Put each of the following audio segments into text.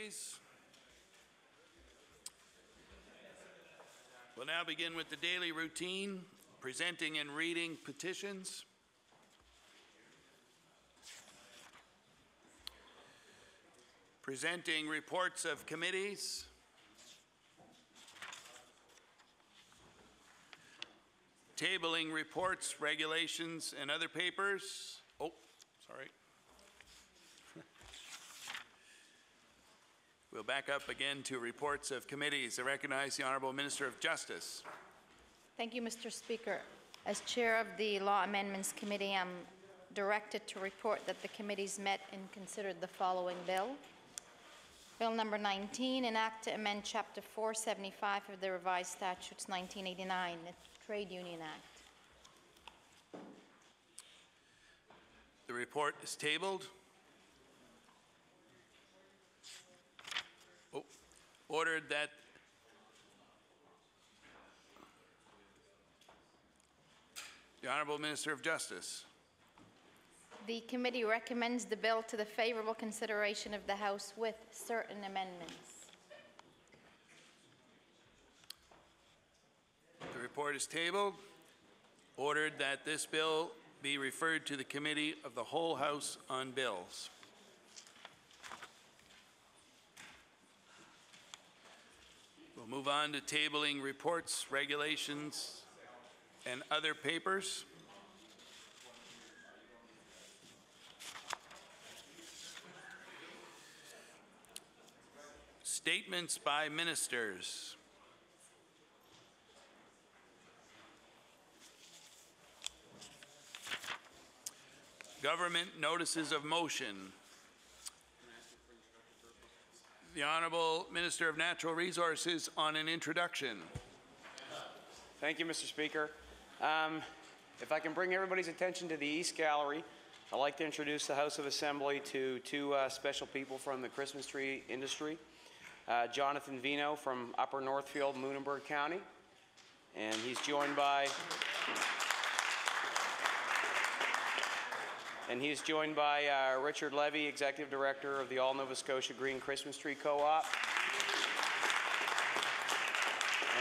please. We'll now begin with the daily routine, presenting and reading petitions. Presenting reports of committees. Tabling reports, regulations, and other papers. Oh, sorry. We'll back up again to reports of committees. I recognize the Honourable Minister of Justice. Thank you, Mr. Speaker. As Chair of the Law Amendments Committee, I'm directed to report that the committees met and considered the following bill. Bill number 19, an act to amend Chapter 475 of the Revised Statutes 1989, the Trade Union Act. The report is tabled. Ordered that the Honourable Minister of Justice. The committee recommends the bill to the favourable consideration of the House with certain amendments. The report is tabled. Ordered that this bill be referred to the Committee of the Whole House on Bills. We'll move on to tabling reports, regulations, and other papers. Statements by ministers. Government notices of motion. The Honourable Minister of Natural Resources on an introduction. Thank you, Mr. Speaker. If I can bring everybody's attention to the East Gallery, I'd like to introduce the House of Assembly to two special people from the Christmas tree industry. Jonathan Vino from Upper Northfield, Lunenburg County, and he's joined by Richard Levy, Executive Director of the All Nova Scotia Green Christmas Tree Co-op.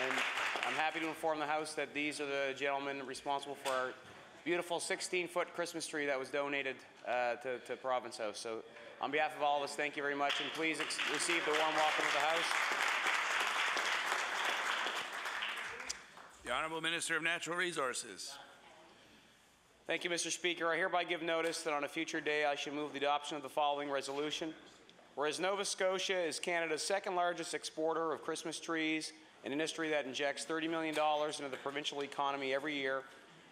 And I'm happy to inform the House that these are the gentlemen responsible for our beautiful 16-foot Christmas tree that was donated to Province House. So on behalf of all of us, thank you very much, and please receive the warm welcome of the House. The Honourable Minister of Natural Resources. Thank you, Mr. Speaker. I hereby give notice that on a future day I shall move the adoption of the following resolution. Whereas Nova Scotia is Canada's second largest exporter of Christmas trees, an industry that injects $30 million into the provincial economy every year,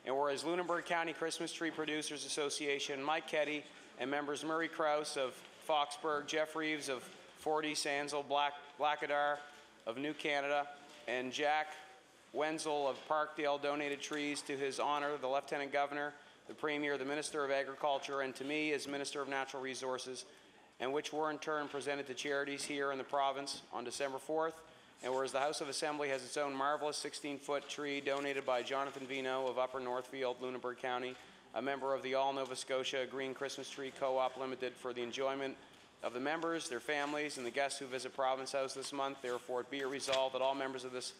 and whereas Lunenburg County Christmas Tree Producers Association, Mike Ketty, and members Murray Krause of Foxburg, Jeff Reeves of Forty, Sandsel, Blackadar of New Canada, and Jack Wenzel of Parkdale donated trees to his honor, the Lieutenant Governor, the Premier, the Minister of Agriculture, and to me as Minister of Natural Resources, and which were in turn presented to charities here in the province on December 4th. And whereas the House of Assembly has its own marvelous 16-foot tree donated by Jonathan Vino of Upper Northfield, Lunenburg County, a member of the All Nova Scotia Green Christmas Tree Co-op Limited, for the enjoyment of the members, their families, and the guests who visit Province House this month. Therefore, it be it resolved that all members of this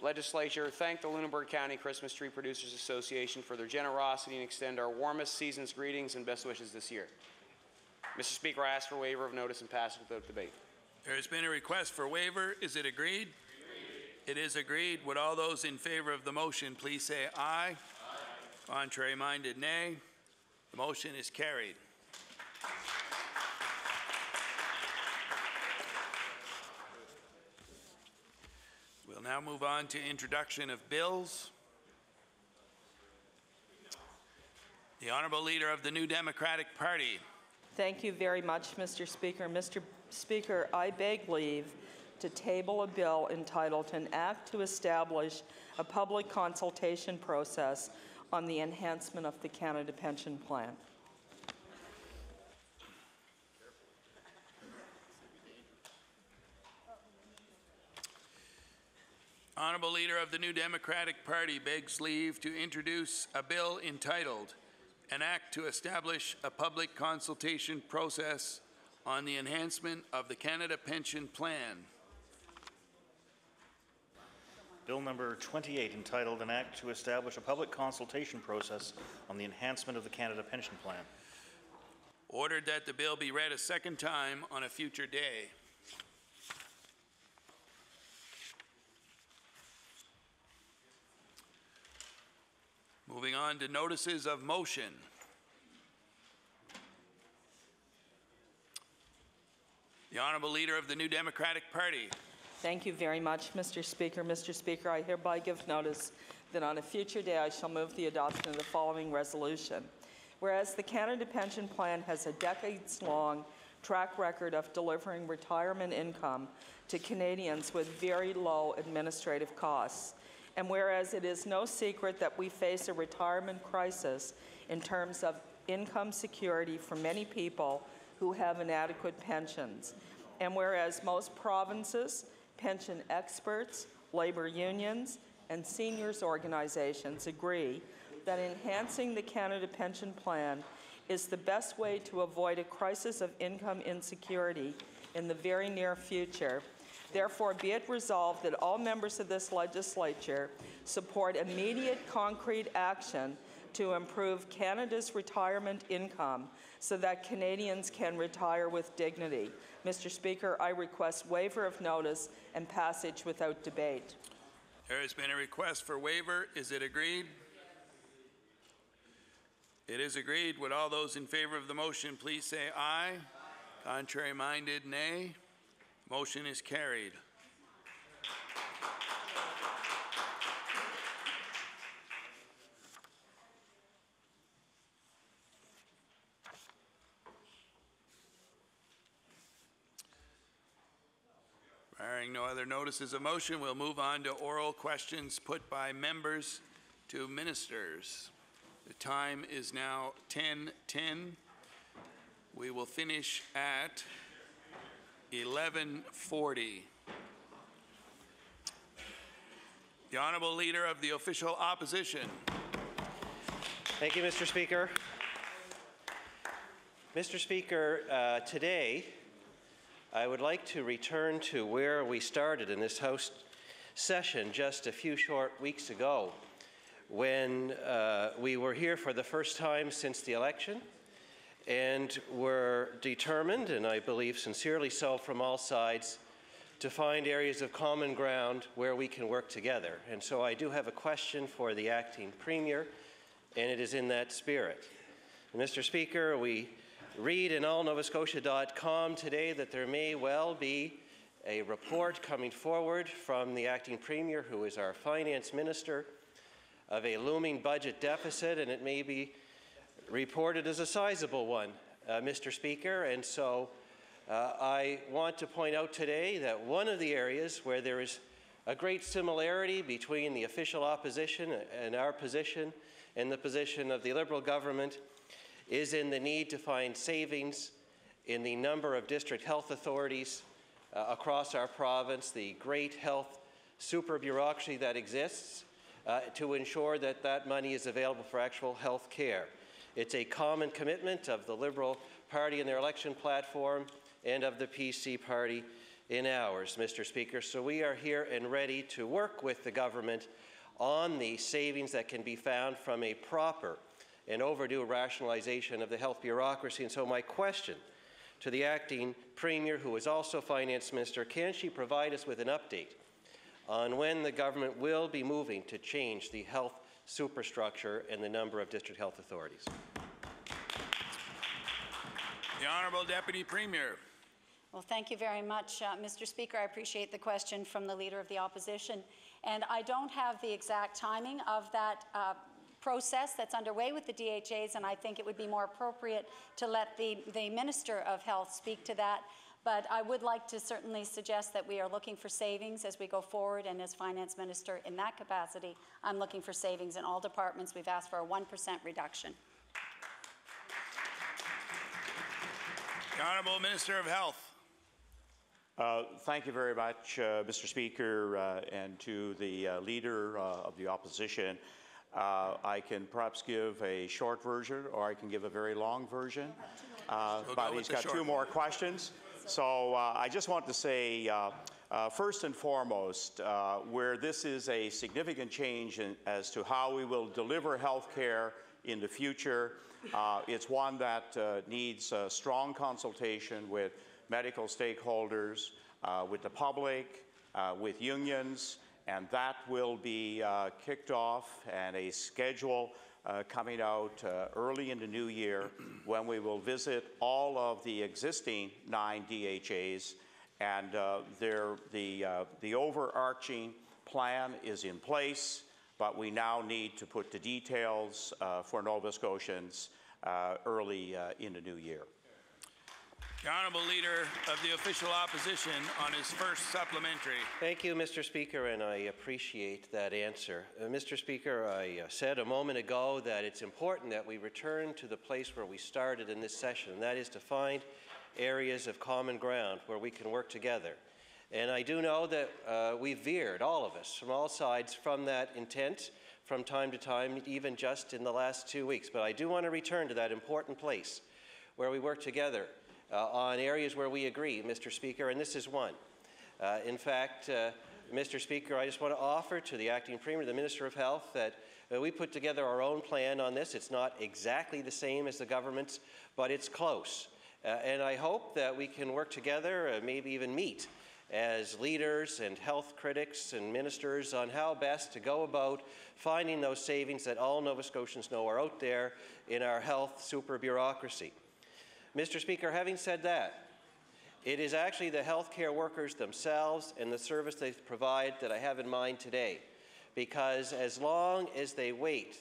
legislature thank the Lunenburg County Christmas Tree Producers Association for their generosity and extend our warmest season's greetings and best wishes this year. Mr. Speaker, I ask for waiver of notice and passage without debate. There has been a request for waiver. Is it agreed? It is agreed. Would all those in favor of the motion please say aye? Aye. Contrary minded, nay. The motion is carried. We'll now move on to introduction of bills. The Honourable Leader of the New Democratic Party. Thank you very much, Mr. Speaker. Mr. Speaker, I beg leave to table a bill entitled An Act to Establish a Public Consultation Process on the Enhancement of the Canada Pension Plan. Honourable Leader of the New Democratic Party begs leave to introduce a bill entitled An Act to Establish a Public Consultation Process on the enhancement of the Canada Pension Plan. Bill number 28, entitled An Act to Establish a Public Consultation Process on the Enhancement of the Canada Pension Plan. Ordered that the bill be read a second time on a future day. Moving on to notices of motion. The Honourable Leader of the New Democratic Party. Thank you very much, Mr. Speaker. Mr. Speaker, I hereby give notice that on a future day I shall move the adoption of the following resolution. Whereas the Canada Pension Plan has a decades-long track record of delivering retirement income to Canadians with very low administrative costs, and whereas it is no secret that we face a retirement crisis in terms of income security for many people who have inadequate pensions, and whereas most provinces, pension experts, labor unions, and seniors organizations agree that enhancing the Canada Pension Plan is the best way to avoid a crisis of income insecurity in the very near future. Therefore, be it resolved that all members of this legislature support immediate concrete action to improve Canada's retirement income so that Canadians can retire with dignity. Mr. Speaker, I request waiver of notice and passage without debate. There has been a request for waiver. Is it agreed? It is agreed. Would all those in favor of the motion please say aye? Contrary minded, nay. Motion is carried. Barring no other notices of motion, we'll move on to oral questions put by members to ministers. The time is now 10:10. We will finish at 11:40. The Honourable Leader of the Official Opposition. Thank you, Mr. Speaker. Mr. Speaker, today I would like to return to where we started in this House session just a few short weeks ago, when we were here for the first time since the election and were determined, and I believe sincerely so from all sides, to find areas of common ground where we can work together. And so I do have a question for the acting Premier, and it is in that spirit. Mr. Speaker, we read in allnovascotia.com today that there may well be a report coming forward from the acting Premier, who is our Finance Minister, of a looming budget deficit, and it may be reported as a sizable one, Mr. Speaker. And so I want to point out today that one of the areas where there is a great similarity between the official opposition and our position and the position of the Liberal government is in the need to find savings in the number of district health authorities across our province, the great health super bureaucracy that exists, to ensure that that money is available for actual health care. It's a common commitment of the Liberal Party in their election platform and of the PC Party in ours, Mr. Speaker. So we are here and ready to work with the government on the savings that can be found from a proper and overdue rationalization of the health bureaucracy. And so my question to the acting Premier, who is also Finance Minister, can she provide us with an update on when the government will be moving to change the health superstructure and the number of district health authorities? The Honourable Deputy Premier. Well, thank you very much, Mr. Speaker. I appreciate the question from the Leader of the Opposition. And I don't have the exact timing of that process that's underway with the DHAs, and I think it would be more appropriate to let the Minister of Health speak to that. But I would like to certainly suggest that we are looking for savings as we go forward, and as Finance Minister in that capacity, I'm looking for savings in all departments. We've asked for a 1% reduction. The Honourable Minister of Health. Thank you very much, Mr. Speaker, and to the Leader of the Opposition. I can perhaps give a short version, or I can give a very long version. But he's got two more questions. So I just want to say, first and foremost, where this is a significant change as to how we will deliver health care in the future, it's one that needs strong consultation with medical stakeholders, with the public, with unions, and that will be kicked off, and a schedule coming out early in the new year when we will visit all of the existing 9 DHAs, and the overarching plan is in place, but we now need to put the details for Nova Scotians early in the new year. The Honourable Leader of the Official Opposition on his first supplementary. Thank you, Mr. Speaker, and I appreciate that answer. Mr. Speaker, I said a moment ago that it's important that we return to the place where we started in this session, and that is to find areas of common ground where we can work together. And I do know that we've veered, all of us, from all sides, from that intent from time to time, even just in the last 2 weeks. But I do want to return to that important place where we work together on areas where we agree, Mr. Speaker, and this is one. In fact, Mr. Speaker, I just want to offer to the Acting Premier, the Minister of Health, that we put together our own plan on this. It's not exactly the same as the government's, but it's close. And I hope that we can work together, maybe even meet as leaders and health critics and ministers on how best to go about finding those savings that all Nova Scotians know are out there in our health super bureaucracy. Mr. Speaker, having said that, it is actually the healthcare workers themselves and the service they provide that I have in mind today. Because as long as they wait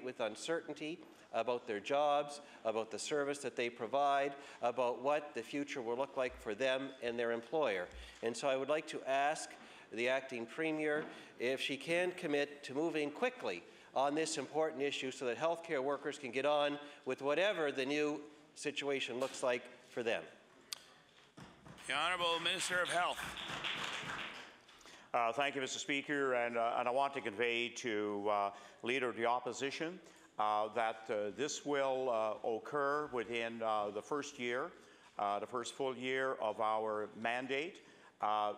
with uncertainty about their jobs, about the service that they provide, about what the future will look like for them and their employer. And so I would like to ask the Acting Premier if she can commit to moving quickly on this important issue so that healthcare workers can get on with whatever the new situation looks like for them. The Honourable Minister of Health. Thank you, Mr. Speaker, and I want to convey to Leader of the Opposition that this will occur within the first year, the first full year of our mandate,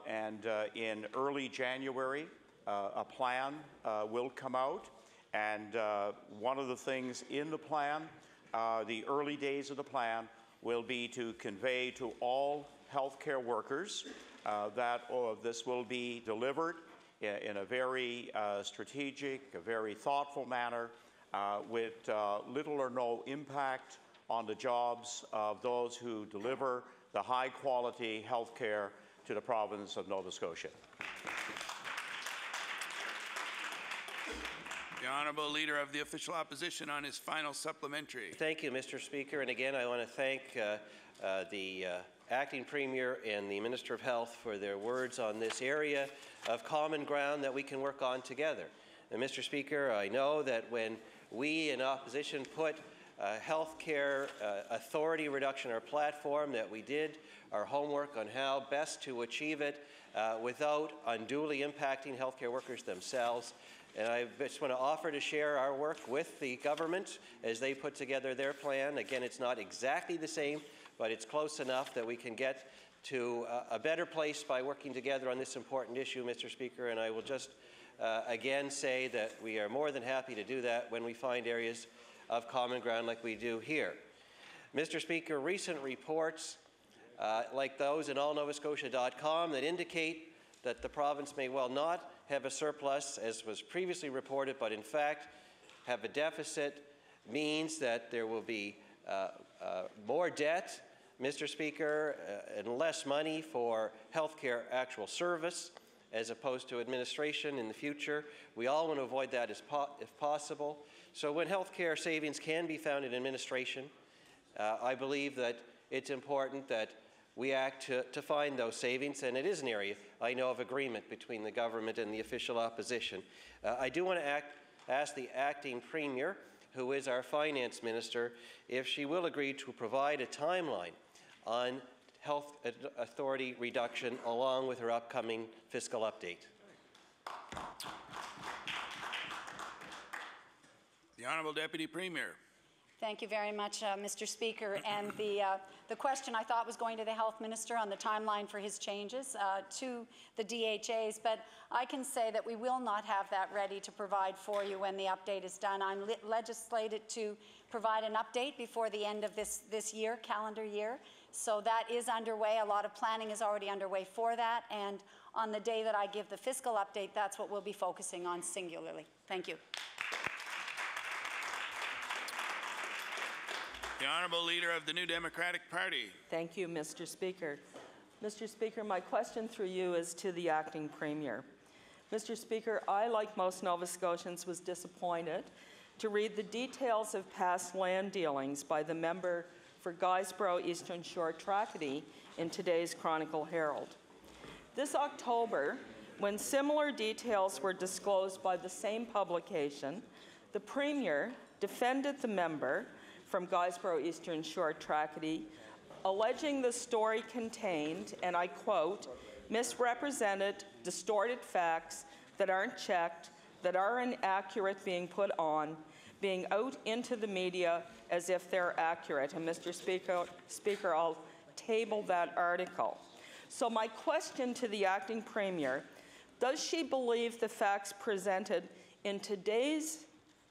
and in early January a plan will come out, and one of the things in the plan, the early days of the plan, will be to convey to all healthcare workers that this will be delivered in a very strategic, a very thoughtful manner, with little or no impact on the jobs of those who deliver the high-quality health care to the province of Nova Scotia. The Honourable Leader of the Official Opposition on his final supplementary. Thank you, Mr. Speaker. And again, I want to thank the Acting Premier and the Minister of Health for their words on this area of common ground that we can work on together. And Mr. Speaker, I know that when we in opposition put health care authority reduction on our platform, that we did our homework on how best to achieve it without unduly impacting healthcare workers themselves. And I just want to offer to share our work with the government as they put together their plan. Again, it's not exactly the same, but it's close enough that we can get to a better place by working together on this important issue, Mr. Speaker. And I will just again say that we are more than happy to do that when we find areas of common ground like we do here. Mr. Speaker, recent reports like those in allnovascotia.com that indicate that the province may well not have a surplus, as was previously reported, but in fact have a deficit, means that there will be more debt, Mr. Speaker, and less money for healthcare actual service as opposed to administration in the future. We all want to avoid that if possible. So when healthcare savings can be found in administration, I believe that it's important that we act to find those savings, and it is an area, I know, of agreement between the government and the official opposition. I do want to ask the Acting Premier, who is our Finance Minister, if she will agree to provide a timeline on health authority reduction along with her upcoming fiscal update. Honourable Deputy Premier. Thank you very much, Mr. Speaker. And the question I thought was going to the Health Minister on the timeline for his changes to the DHAs, but I can say that we will not have that ready to provide for you when the update is done. I'm legislated to provide an update before the end of this year, calendar year. So that is underway. A lot of planning is already underway for that. And on the day that I give the fiscal update, that's what we'll be focusing on singularly. Thank you. The Honourable Leader of the New Democratic Party. Thank you, Mr. Speaker. Mr. Speaker, my question through you is to the Acting Premier. Mr. Speaker, I, like most Nova Scotians, was disappointed to read the details of past land dealings by the member for Guysborough Eastern Shore Tracadie in today's Chronicle Herald. This October, when similar details were disclosed by the same publication, the Premier defended the member from Guysborough Eastern Shore Tracadie, alleging the story contained, and I quote, misrepresented, distorted facts that aren't checked, that are inaccurate being put on, being out into the media as if they're accurate. And Mr. Speaker, I'll table that article. So my question to the Acting Premier, does she believe the facts presented in today's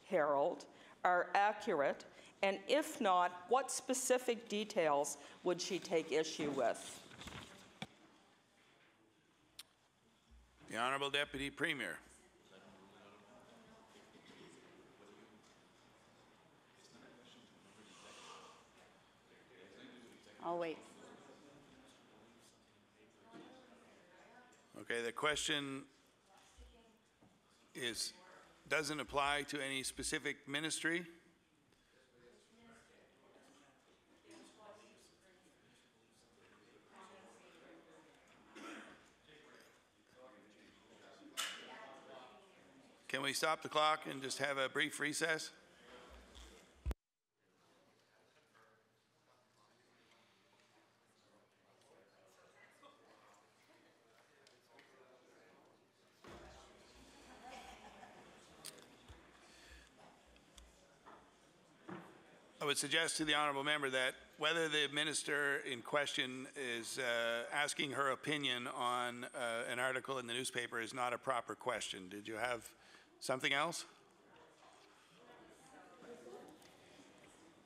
Herald are accurate? And if not, what specific details would she take issue with? The Honourable Deputy Premier. I'll wait. Okay, the question doesn't apply to any specific ministry. Can we stop the clock and just have a brief recess? I would suggest to the honourable member that whether the minister in question is asking her opinion on an article in the newspaper is not a proper question. Did you have something else?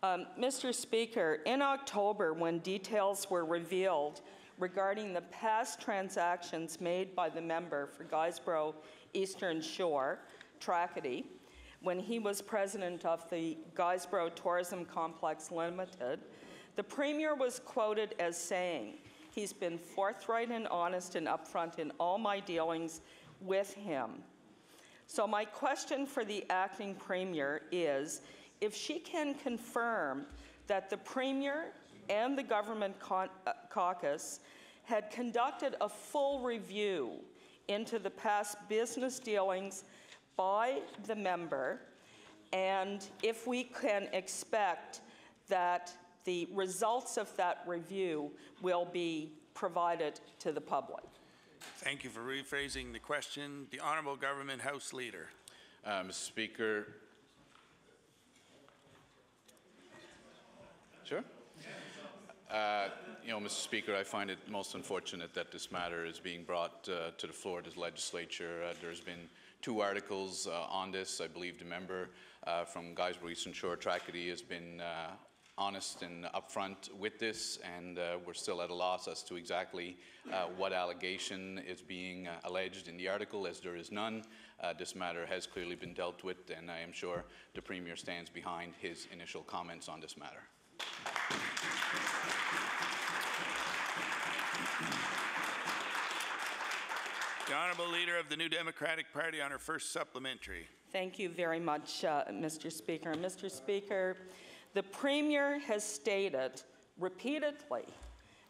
Mr. Speaker, in October, when details were revealed regarding the past transactions made by the member for Guysborough Eastern Shore Tracadie, when he was president of the Guysborough Tourism Complex Limited, the Premier was quoted as saying, "He's been forthright and honest and upfront in all my dealings with him." So my question for the Acting Premier is, if she can confirm that the Premier and the Government Caucus had conducted a full review into the past business dealings by the member, and if we can expect that the results of that review will be provided to the public. Thank you for rephrasing the question. The Honourable Government House Leader. Mr. Speaker. Sure. Mr. Speaker, I find it most unfortunate that this matter is being brought to the floor of the legislature. There's been 2 articles on this. I believe the member from Guysborough Eastern Shore Tracadie has been honest and upfront with this, and we're still at a loss as to exactly what allegation is being alleged in the article, as there is none. This matter has clearly been dealt with, and I am sure the Premier stands behind his initial comments on this matter. The Honourable Leader of the New Democratic Party on her first supplementary. Thank you very much, Mr. Speaker. Mr. Speaker, the Premier has stated repeatedly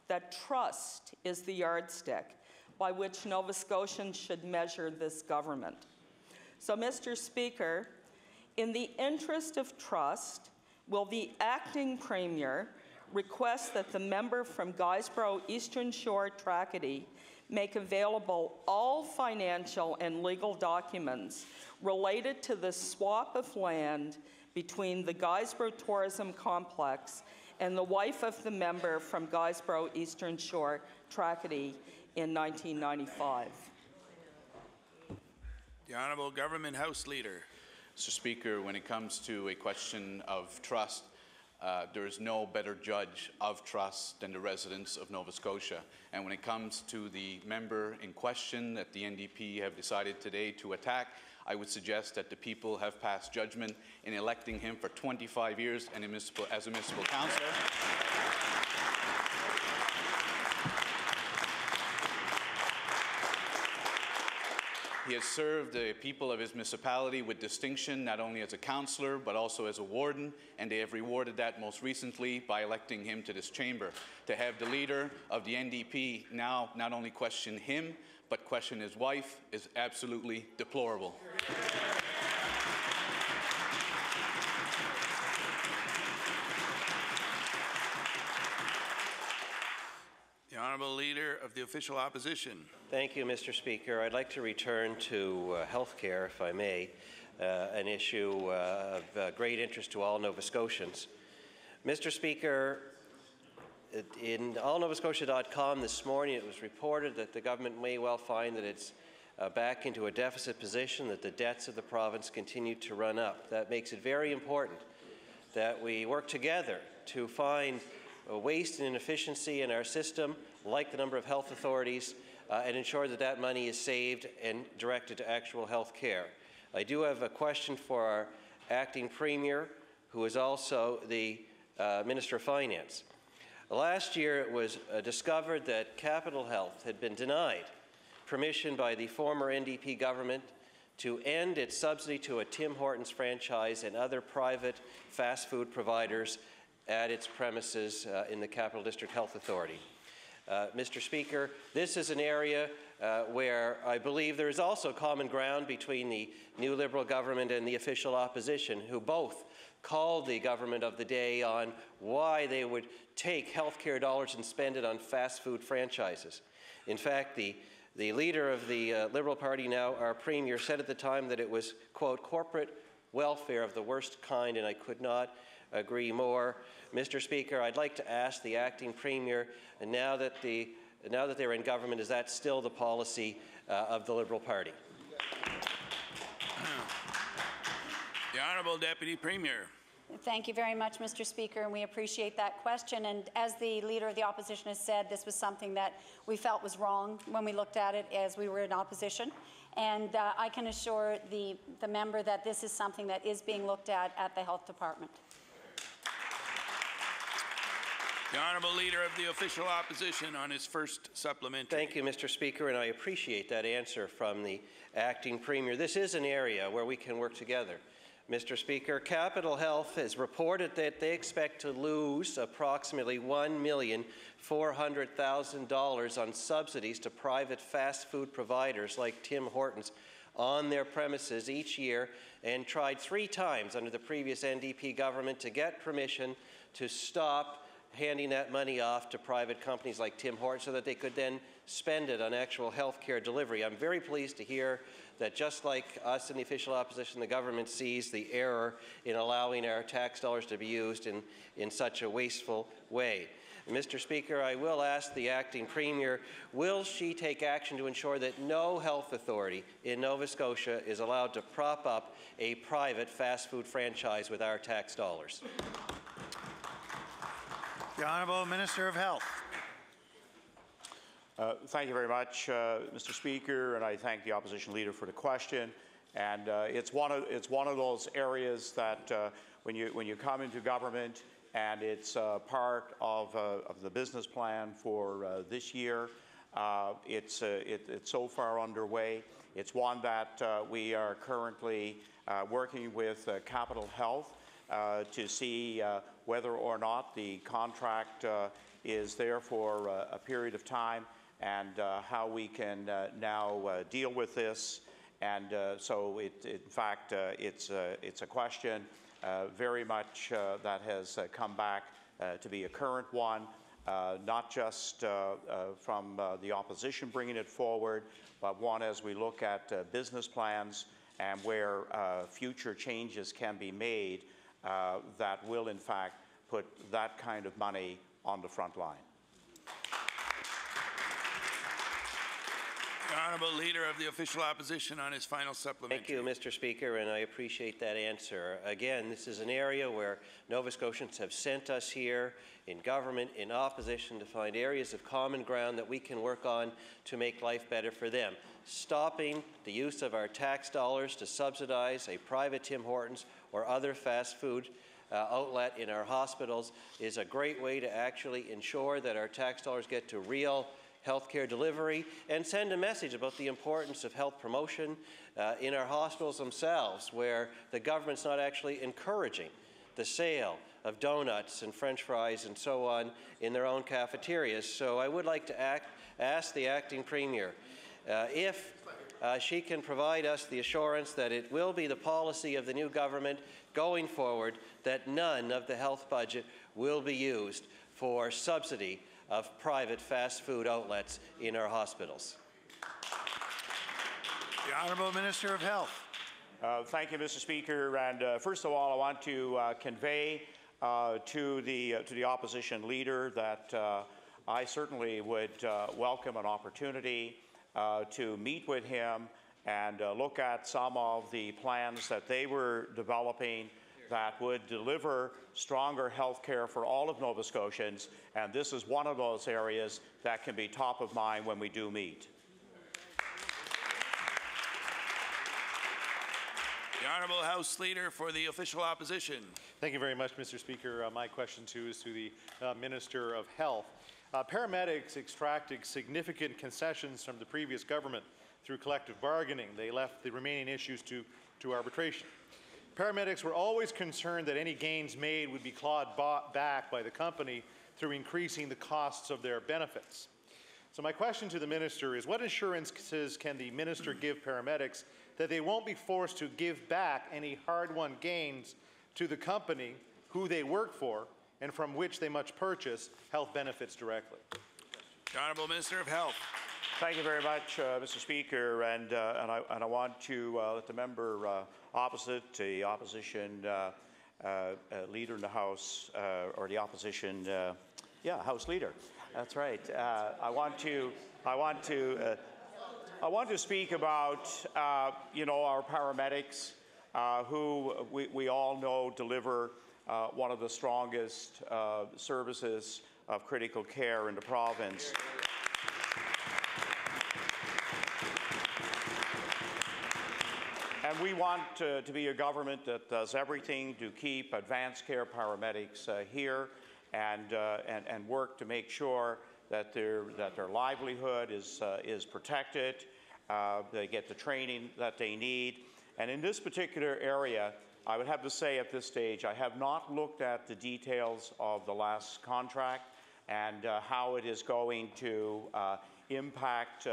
that trust is the yardstick by which Nova Scotians should measure this government. So, Mr. Speaker, in the interest of trust, will the Acting Premier request that the member from Guysborough Eastern Shore Tracadie make available all financial and legal documents related to the swap of land between the Guysborough Tourism Complex and the wife of the member from Guysborough Eastern Shore, Tracadie, in 1995. The Honourable Government House Leader. Mr. Speaker, when it comes to a question of trust, there is no better judge of trust than the residents of Nova Scotia. And when it comes to the member in question that the NDP have decided today to attack, I would suggest that the people have passed judgment in electing him for 25 years and as a municipal councillor. He has served the people of his municipality with distinction, not only as a councillor, but also as a warden, and they have rewarded that most recently by electing him to this chamber. To have the leader of the NDP now not only question him, but question his wife is absolutely deplorable. The Honourable Leader of the Official Opposition. Thank you, Mr. Speaker. I'd like to return to health care, if I may, an issue of great interest to all Nova Scotians. Mr. Speaker, in allnovascotia.com this morning it was reported that the government may well find that it's back into a deficit position, that the debts of the province continue to run up. That makes it very important that we work together to find waste and inefficiency in our system, like the number of health authorities, and ensure that that money is saved and directed to actual health care. I do have a question for our acting Premier, who is also the Minister of Finance. Last year it was discovered that Capital Health had been denied permission by the former NDP government to end its subsidy to a Tim Hortons franchise and other private fast food providers at its premises in the Capital District Health Authority. Mr. Speaker, this is an area where I believe there is also common ground between the new Liberal government and the official opposition, who both called the government of the day on why they would take healthcare dollars and spend it on fast food franchises. In fact, the leader of the Liberal Party now, our Premier, said at the time that it was, quote, corporate welfare of the worst kind, and I could not agree more. Mr. Speaker, I'd like to ask the acting Premier, and now that they're in government, is that still the policy of the Liberal Party? The Honourable Deputy Premier. Thank you very much, Mr. Speaker, and we appreciate that question. And as the Leader of the Opposition has said, this was something that we felt was wrong when we looked at it as we were in opposition. And I can assure the member that this is something that is being looked at the Health Department. The Honourable Leader of the Official Opposition on his first supplementary. Thank you, Mr. Speaker, and I appreciate that answer from the acting Premier. This is an area where we can work together. Mr. Speaker, Capital Health has reported that they expect to lose approximately $1,400,000 on subsidies to private fast food providers like Tim Hortons on their premises each year, and tried 3 times under the previous NDP government to get permission to stop handing that money off to private companies like Tim Hortons so that they could then spend it on actual health care delivery. I'm very pleased to hear that just like us in the official opposition, the government sees the error in allowing our tax dollars to be used in such a wasteful way. Mr. Speaker, I will ask the acting Premier, will she take action to ensure that no health authority in Nova Scotia is allowed to prop up a private fast food franchise with our tax dollars? The Honourable Minister of Health. Thank you very much, Mr. Speaker, and I thank the opposition leader for the question. And it's one of those areas that when you come into government and it's part of the business plan for this year, it's so far underway. It's one that we are currently working with Capital Health to see whether or not the contract is there for a period of time, and how we can now deal with this. And so, in fact, it's a question very much that has come back to be a current one. not just from the opposition bringing it forward, but one as we look at business plans and where future changes can be made that will in fact put that kind of money on the front line. The Honourable Leader of the Official Opposition on his final supplementary. Thank you, Mr. Speaker, and I appreciate that answer. Again, this is an area where Nova Scotians have sent us here in government, in opposition, to find areas of common ground that we can work on to make life better for them. Stopping the use of our tax dollars to subsidize a private Tim Hortons or other fast food outlet in our hospitals is a great way to actually ensure that our tax dollars get to real healthcare delivery and send a message about the importance of health promotion in our hospitals themselves, where the government's not actually encouraging the sale of donuts and French fries and so on in their own cafeterias. So I would like to ask the acting Premier if she can provide us the assurance that it will be the policy of the new government going forward that none of the health budget will be used for subsidy of private fast food outlets in our hospitals. The Honourable Minister of Health. Thank you, Mr. Speaker. And first of all, I want to convey to the opposition leader that I certainly would welcome an opportunity to meet with him and look at some of the plans that they were developing that would deliver stronger health care for all of Nova Scotians, and this is one of those areas that can be top of mind when we do meet. The Honourable House Leader for the Official Opposition. Thank you very much, Mr. Speaker. My question too is to the Minister of Health. Paramedics extracted significant concessions from the previous government through collective bargaining. They left the remaining issues to arbitration. Paramedics were always concerned that any gains made would be clawed back by the company through increasing the costs of their benefits. So my question to the Minister is, what assurances can the Minister give paramedics that they won't be forced to give back any hard-won gains to the company who they work for and from which they must purchase health benefits directly? The Honourable Minister of Health. Thank you very much, Mr. Speaker, and I want to let the member opposite, the opposition leader in the House, or the opposition, House Leader. That's right. I want to speak about our paramedics, who we all know deliver one of the strongest services of critical care in the province. And we want to be a government that does everything to keep advanced care paramedics here and work to make sure that their livelihood is protected, they get the training that they need. And in this particular area, I would have to say at this stage, I have not looked at the details of the last contract and how it is going to impact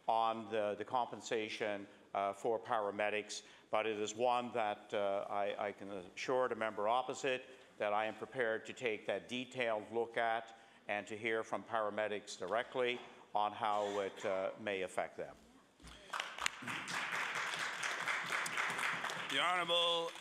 on the compensation for paramedics, but it is one that I can assure the member opposite that I am prepared to take that detailed look at and to hear from paramedics directly on how it may affect them. The Honourable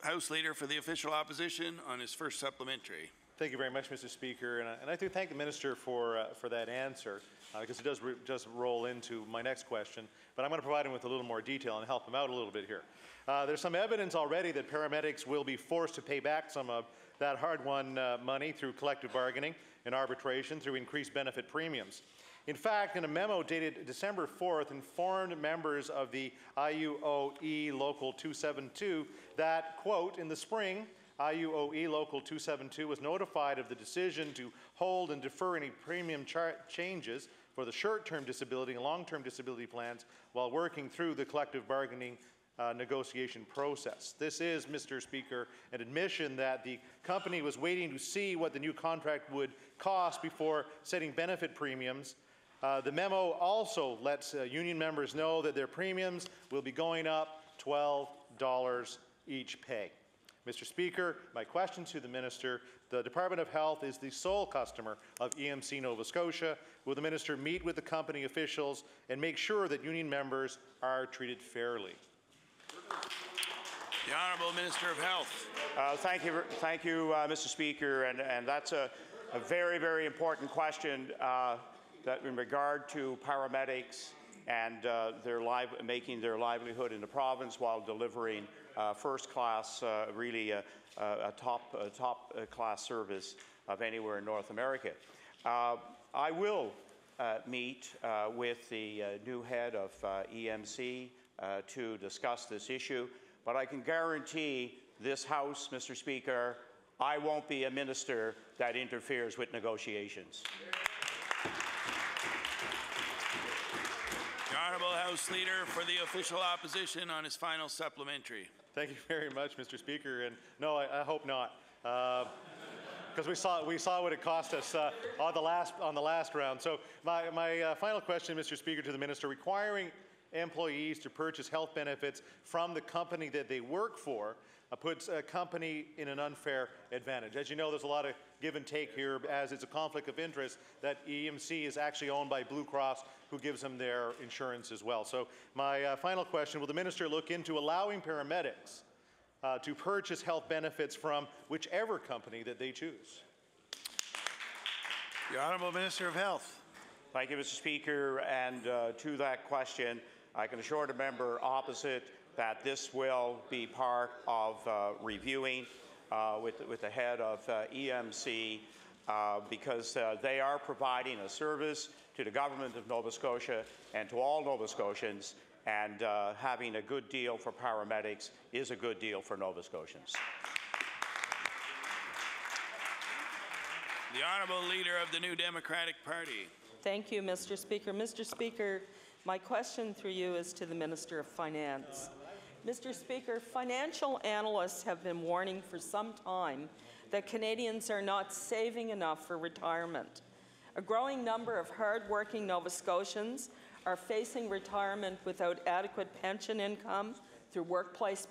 House Leader for the Official Opposition on his first supplementary. Thank you very much, Mr. Speaker, and I do thank the Minister for that answer, because it does just roll into my next question, but I'm going to provide him with a little more detail and help him out a little bit here. There's some evidence already that paramedics will be forced to pay back some of that hard-won money through collective bargaining and arbitration through increased benefit premiums. In fact, in a memo dated December 4th, informed members of the IUOE Local 272 that, quote, in the spring, IUOE Local 272 was notified of the decision to hold and defer any premium changes for the short-term disability and long-term disability plans while working through the collective bargaining negotiation process. This is, Mr. Speaker, an admission that the company was waiting to see what the new contract would cost before setting benefit premiums. The memo also lets union members know that their premiums will be going up $12 each pay. Mr. Speaker, my question to the Minister, the Department of Health is the sole customer of EMC Nova Scotia. Will the Minister meet with the company officials and make sure that union members are treated fairly? The Honourable Minister of Health. Thank you, Mr. Speaker, and that's a very, very important question that in regard to paramedics and making their livelihood in the province while delivering first-class, really a top-class service of anywhere in North America. I will meet with the new head of EMC to discuss this issue, but I can guarantee this House, Mr. Speaker, I won't be a minister that interferes with negotiations. The Honourable House Leader for the official opposition on his final supplementary. Thank you very much, Mr. Speaker, and no, I hope not, because we saw what it cost us on the last round. So my final question, Mr. Speaker, to the Minister, requiring employees to purchase health benefits from the company that they work for puts a company in an unfair advantage. As you know, there's a lot of give and take here, as it's a conflict of interest that EMC is actually owned by Blue Cross, who gives them their insurance as well. So my final question, will the Minister look into allowing paramedics to purchase health benefits from whichever company that they choose? The Honourable Minister of Health. Thank you, Mr. Speaker, and to that question, I can assure the member opposite that this will be part of reviewing with the head of EMC because they are providing a service to the government of Nova Scotia and to all Nova Scotians, and having a good deal for paramedics is a good deal for Nova Scotians. The Honourable Leader of the New Democratic Party. Thank you, Mr. Speaker. Mr. Speaker, my question through you is to the Minister of Finance. Mr. Speaker, financial analysts have been warning for some time that Canadians are not saving enough for retirement. A growing number of hard-working Nova Scotians are facing retirement without adequate pension income through workplace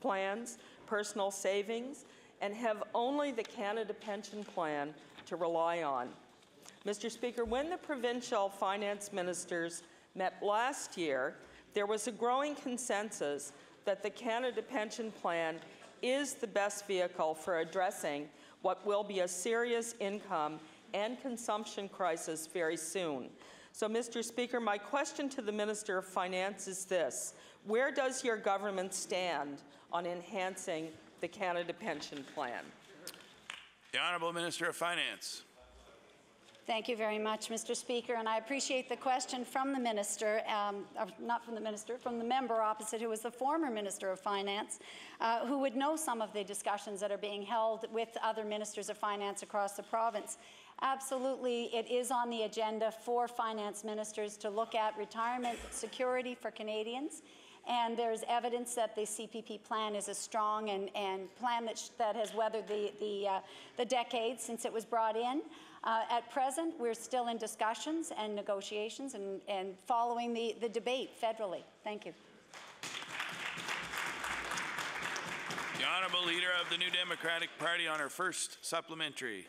plans, personal savings, and have only the Canada Pension Plan to rely on. Mr. Speaker, when the provincial finance ministers met last year, there was a growing consensus that the Canada Pension Plan is the best vehicle for addressing what will be a serious income and consumption crisis very soon. So, Mr. Speaker, my question to the Minister of Finance is this: where does your government stand on enhancing the Canada Pension Plan? The Honourable Minister of Finance. Thank you very much, Mr. Speaker, and I appreciate the question from the Minister, not from the Minister, from the member opposite, who was the former Minister of Finance, who would know some of the discussions that are being held with other Ministers of Finance across the province. Absolutely, it is on the agenda for finance ministers to look at retirement security for Canadians, and there's evidence that the CPP plan is a strong and plan that has weathered the decades since it was brought in. At present, we're still in discussions and negotiations and following the debate federally. Thank you. The Honourable Leader of the New Democratic Party on her first supplementary.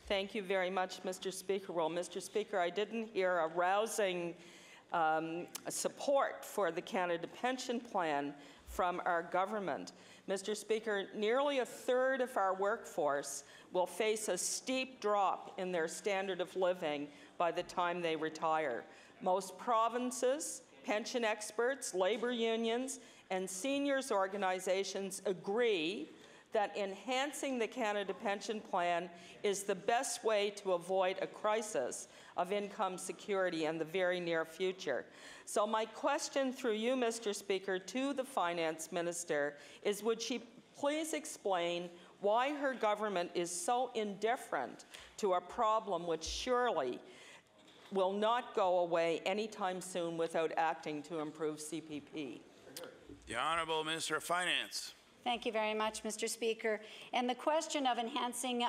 Thank you very much, Mr. Speaker. Well, Mr. Speaker, I didn't hear a rousing support for the Canada Pension Plan from our government. Mr. Speaker, nearly a third of our workforce will face a steep drop in their standard of living by the time they retire. Most provinces, pension experts, labor unions, and seniors organizations agree that enhancing the Canada Pension Plan is the best way to avoid a crisis of income security in the very near future. So my question through you, Mr. Speaker, to the Finance Minister is, would she please explain why her government is so indifferent to a problem which surely will not go away anytime soon without acting to improve CPP? The Honourable Minister of Finance. Thank you very much, Mr. Speaker. And the question of enhancing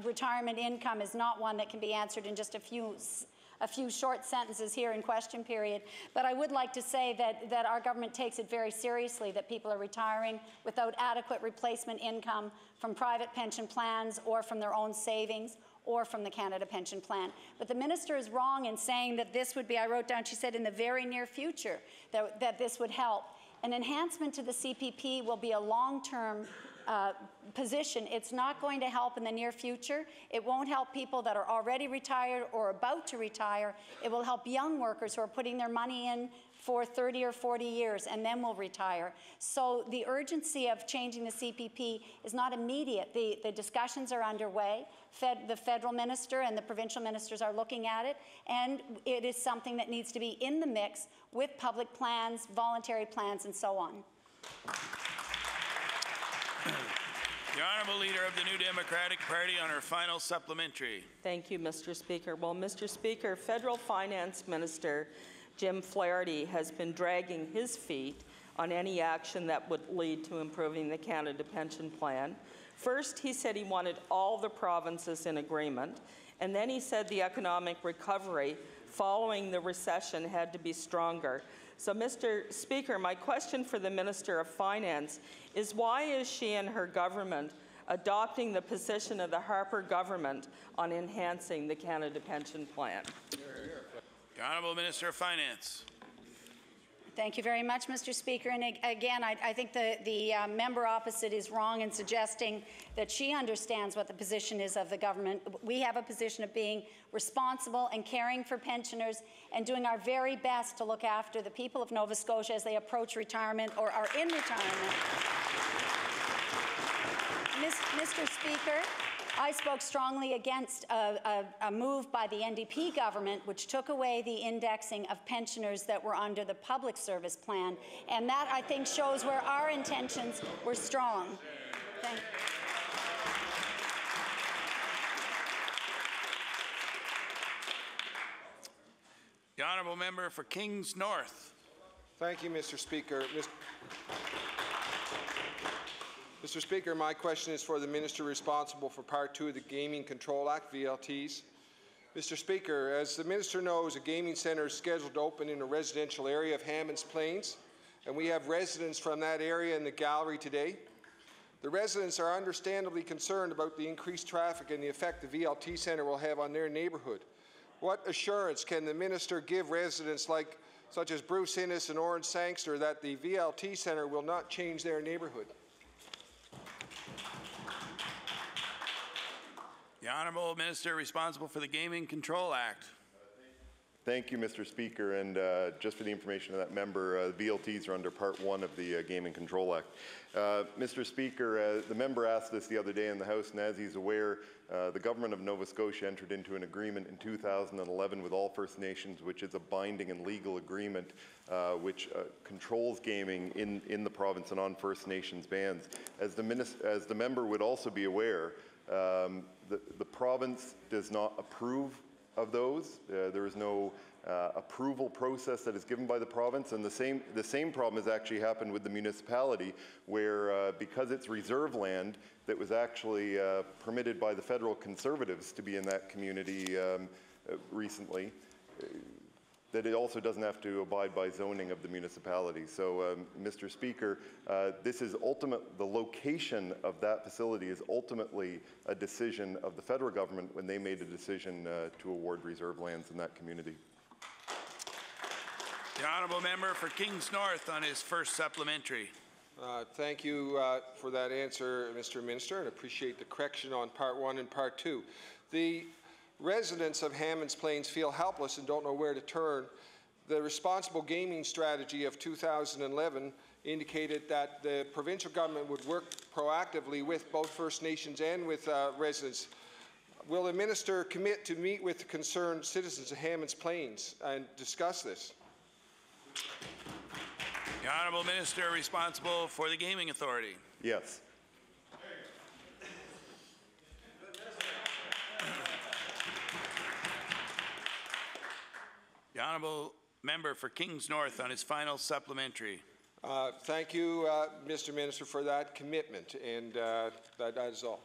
retirement income is not one that can be answered in just a a few short sentences here in question period. But I would like to say that our government takes it very seriously that people are retiring without adequate replacement income from private pension plans or from their own savings or from the Canada Pension Plan. But the minister is wrong in saying that this would be, I wrote down, she said in the very near future that this would help. An enhancement to the CPP will be a long-term position. It's not going to help in the near future. It won't help people that are already retired or about to retire. It will help young workers who are putting their money in for 30 or 40 years and then will retire. So the urgency of changing the CPP is not immediate. The discussions are underway. The federal minister and the provincial ministers are looking at it, and it is something that needs to be in the mix with public plans, voluntary plans, and so on. The Honourable Leader of the New Democratic Party on her final supplementary. Thank you, Mr. Speaker. Well, Mr. Speaker, Federal Finance Minister Jim Flaherty has been dragging his feet on any action that would lead to improving the Canada Pension Plan. First, he said he wanted all the provinces in agreement, and then he said the economic recovery following the recession had to be stronger. So, Mr. Speaker, my question for the Minister of Finance is why is she and her government adopting the position of the Harper government on enhancing the Canada Pension Plan? The Honourable Minister of Finance. Thank you very much, Mr. Speaker. And again, I think the member opposite is wrong in suggesting that she understands what the position is of the government. We have a position of being responsible and caring for pensioners and doing our very best to look after the people of Nova Scotia as they approach retirement or are in retirement. Mr. Speaker, I spoke strongly against a move by the NDP government which took away the indexing of pensioners that were under the public service plan, and that, I think, shows where our intentions were strong. Thank you. The Honourable Member for Kings North. Thank you, Mr. Speaker. Mr. Speaker, my question is for the Minister responsible for Part 2 of the Gaming Control Act, VLTs. Mr. Speaker, as the Minister knows, a gaming centre is scheduled to open in a residential area of Hammonds Plains, and we have residents from that area in the gallery today. The residents are understandably concerned about the increased traffic and the effect the VLT centre will have on their neighbourhood. What assurance can the Minister give residents such as Bruce Innes and Orange Sangster that the VLT centre will not change their neighbourhood? The Honourable Minister responsible for the Gaming Control Act. Thank you, Mr. Speaker, and just for the information of that member, VLTs are under Part 1 of the Gaming Control Act. Mr. Speaker, the member asked this the other day in the House, and as he's aware, the Government of Nova Scotia entered into an agreement in 2011 with all First Nations, which is a binding and legal agreement which controls gaming in the province and on First Nations bands. As the member would also be aware, the province does not approve of those. There is no approval process that is given by the province, and the same problem has actually happened with the municipality, where because it's reserve land that was actually permitted by the federal Conservatives to be in that community recently, that it also doesn't have to abide by zoning of the municipality. So, Mr. Speaker, the location of that facility is ultimately a decision of the federal government when they made a decision to award reserve lands in that community. The Honourable Member for Kings North on his first supplementary. Thank you for that answer, Mr. Minister, and appreciate the correction on Part 1 and Part 2. The residents of Hammonds Plains feel helpless and don't know where to turn. The responsible gaming strategy of 2011 indicated that the provincial government would work proactively with both First Nations and with residents. Will the minister commit to meet with the concerned citizens of Hammonds Plains and discuss this? The Honourable Minister responsible for the Gaming Authority. Yes. The Honourable Member for Kings North on his final supplementary. Thank you, Mr. Minister, for that commitment, and that is all.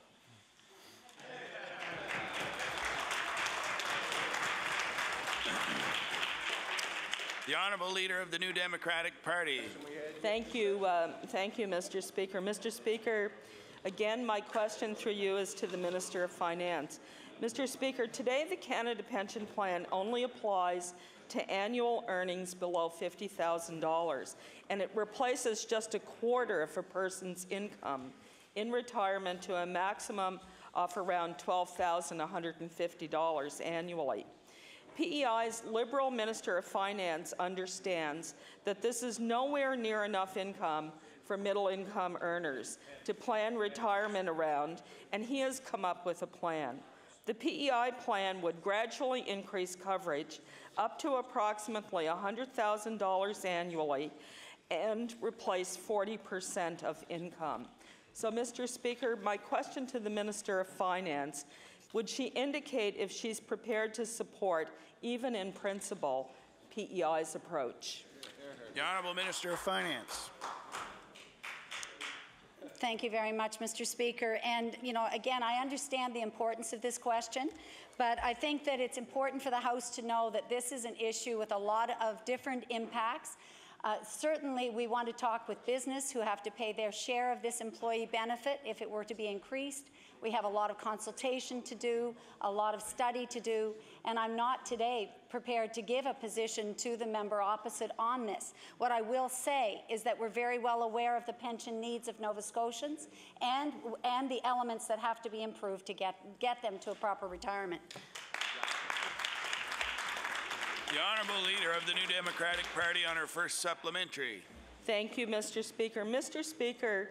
The Honourable Leader of the New Democratic Party. Thank you, Mr. Speaker. Mr. Speaker, again, my question through you is to the Minister of Finance. Mr. Speaker, today the Canada Pension Plan only applies to annual earnings below $50,000, and it replaces just a quarter of a person's income in retirement to a maximum of around $12,150 annually. PEI's Liberal Minister of Finance understands that this is nowhere near enough income for middle-income earners to plan retirement around, and he has come up with a plan. The PEI plan would gradually increase coverage up to approximately $100,000 annually and replace 40% of income. So, Mr. Speaker, my question to the Minister of Finance, would she indicate if she's prepared to support, even in principle, PEI's approach? The Honourable Minister of Finance. Thank you very much, Mr. Speaker. And, you know, again, I understand the importance of this question, but I think that it's important for the House to know that this is an issue with a lot of different impacts. Certainly, we want to talk with business who have to pay their share of this employee benefit if it were to be increased. We have a lot of consultation to do, a lot of study to do, and I'm not today prepared to give a position to the member opposite on this. What I will say is that we're very well aware of the pension needs of Nova Scotians and the elements that have to be improved to get them to a proper retirement. The Honourable Leader of the New Democratic Party on her first supplementary. Thank you, Mr. Speaker. Mr. Speaker,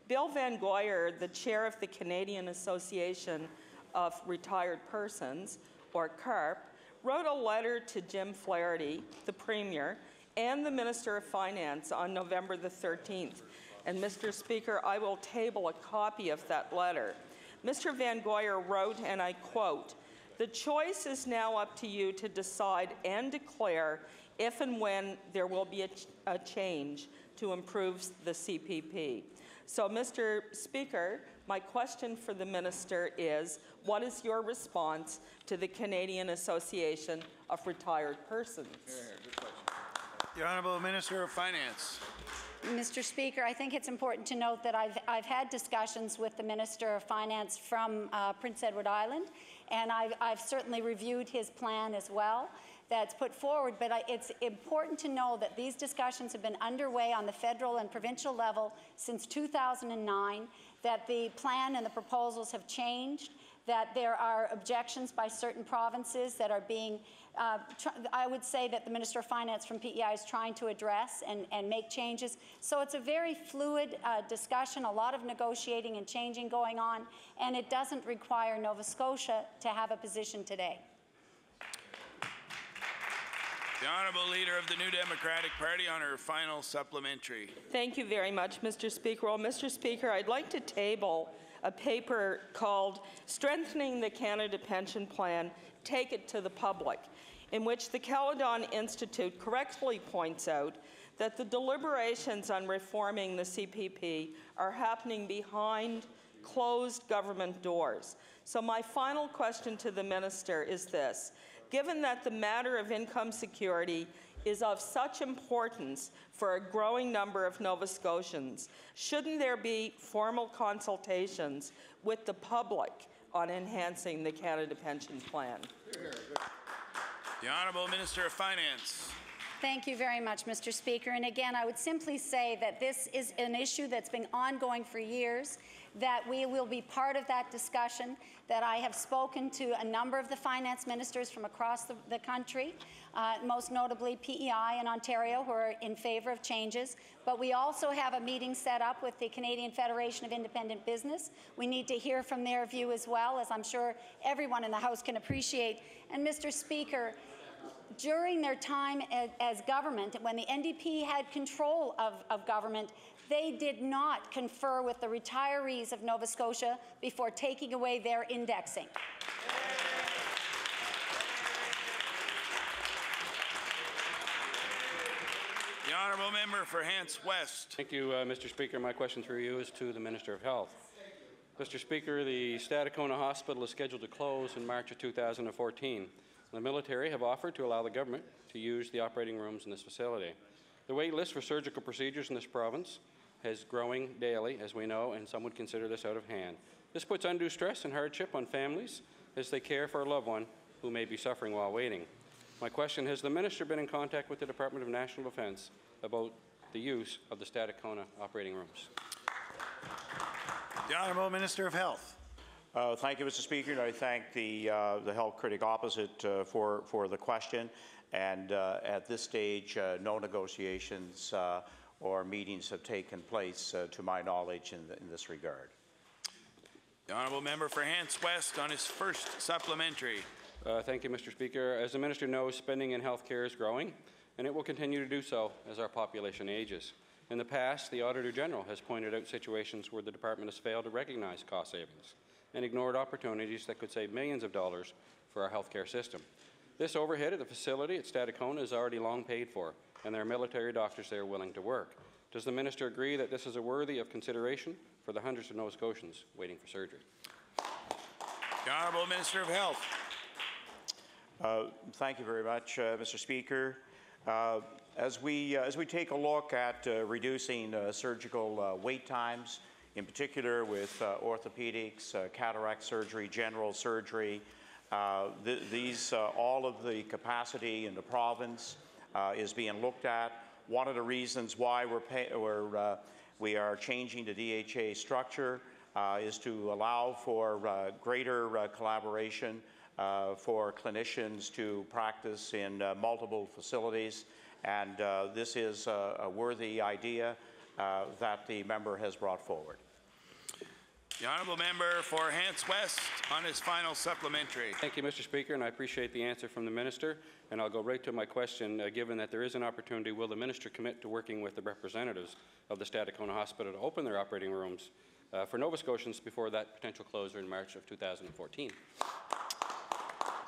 Bill Van Goyer, the chair of the Canadian Association of Retired Persons, or CARP, wrote a letter to Jim Flaherty, the Premier, and the Minister of Finance on November the 13th. And Mr. Speaker, I will table a copy of that letter. Mr. Van Goyer wrote, and I quote, "The choice is now up to you to decide and declare if and when there will be a change to improve the CPP." So, Mr. Speaker, my question for the Minister is, what is your response to the Canadian Association of Retired Persons? The Honourable Minister of Finance. Mr. Speaker, I think it's important to note that I've had discussions with the Minister of Finance from Prince Edward Island, and I've certainly reviewed his plan as well that's put forward, but it's important to know that these discussions have been underway on the federal and provincial level since 2009, that the plan and the proposals have changed, that there are objections by certain provinces that are being, I would say that the Minister of Finance from PEI is trying to address and make changes. So it's a very fluid discussion, a lot of negotiating and changing going on, and it doesn't require Nova Scotia to have a position today. The Honourable Leader of the New Democratic Party on her final supplementary. Thank you very much, Mr. Speaker. Well, Mr. Speaker, I'd like to table a paper called Strengthening the Canada Pension Plan, Take It to the Public, in which the Caledon Institute correctly points out that the deliberations on reforming the CPP are happening behind closed government doors. So my final question to the Minister is this. Given that the matter of income security is of such importance for a growing number of Nova Scotians, shouldn't there be formal consultations with the public on enhancing the Canada Pension Plan? The Honourable Minister of Finance. Thank you very much, Mr. Speaker. And again, I would simply say that this is an issue that's been ongoing for years, that we will be part of that discussion, that I have spoken to a number of the finance ministers from across the country, most notably PEI in Ontario, who are in favour of changes. But we also have a meeting set up with the Canadian Federation of Independent Business. We need to hear from their view as well, as I'm sure everyone in the House can appreciate. And Mr. Speaker, during their time as government, when the NDP had control of government, they did not confer with the retirees of Nova Scotia before taking away their indexing. The Honourable Member for Hants West. Thank you, Mr. Speaker. My question through you is to the Minister of Health. Mr. Speaker, the Stadacona Hospital is scheduled to close in March of 2014. The military have offered to allow the government to use the operating rooms in this facility. The wait list for surgical procedures in this province is growing daily, as we know, and some would consider this out of hand. This puts undue stress and hardship on families as they care for a loved one who may be suffering while waiting. My question, has the Minister been in contact with the Department of National Defence about the use of the Stadacona operating rooms? The Honourable Minister of Health. Thank you, Mr. Speaker, and I thank the health critic opposite for the question. And at this stage, no negotiations or meetings have taken place, to my knowledge, in this regard. The Honourable Member for Hants West on his first supplementary. Thank you, Mr. Speaker. As the Minister knows, spending in health care is growing, and it will continue to do so as our population ages. In the past, the Auditor General has pointed out situations where the Department has failed to recognize cost savings and ignored opportunities that could save millions of dollars for our health care system. This overhead at the facility at Stadacona is already long paid for, and there are military doctors there willing to work. Does the Minister agree that this is worthy of consideration for the hundreds of Nova Scotians waiting for surgery? The Honourable Minister of Health. Thank you very much, Mr. Speaker. As we take a look at reducing surgical wait times, in particular with orthopedics, cataract surgery, general surgery, all of the capacity in the province is being looked at. One of the reasons why we are changing the DHA structure is to allow for greater collaboration for clinicians to practice in multiple facilities, and this is a worthy idea that the member has brought forward. The Honourable Member for Hants West on his final supplementary. Thank you, Mr. Speaker, and I appreciate the answer from the Minister. And I'll go right to my question. Given that there is an opportunity, will the Minister commit to working with the representatives of the Stadacona Hospital to open their operating rooms for Nova Scotians before that potential closure in March of 2014?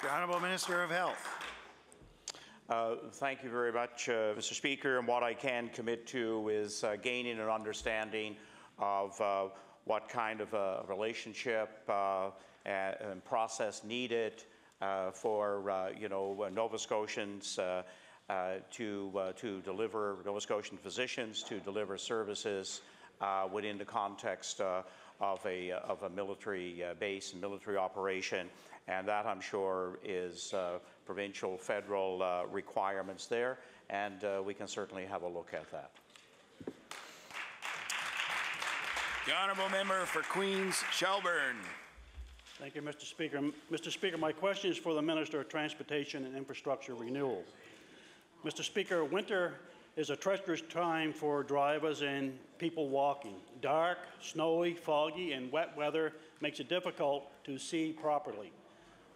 The Honourable Minister of Health. Thank you very much, Mr. Speaker. And what I can commit to is gaining an understanding of what kind of a relationship and process needed for Nova Scotians to deliver, Nova Scotian physicians to deliver services within the context of a military base and military operation, and that I'm sure is provincial, federal requirements there, and we can certainly have a look at that. The Honourable Member for Queens Shelburne. Thank you, Mr. Speaker. Mr. Speaker, my question is for the Minister of Transportation and Infrastructure Renewal. Mr. Speaker, winter is a treacherous time for drivers and people walking. Dark, snowy, foggy, and wet weather makes it difficult to see properly.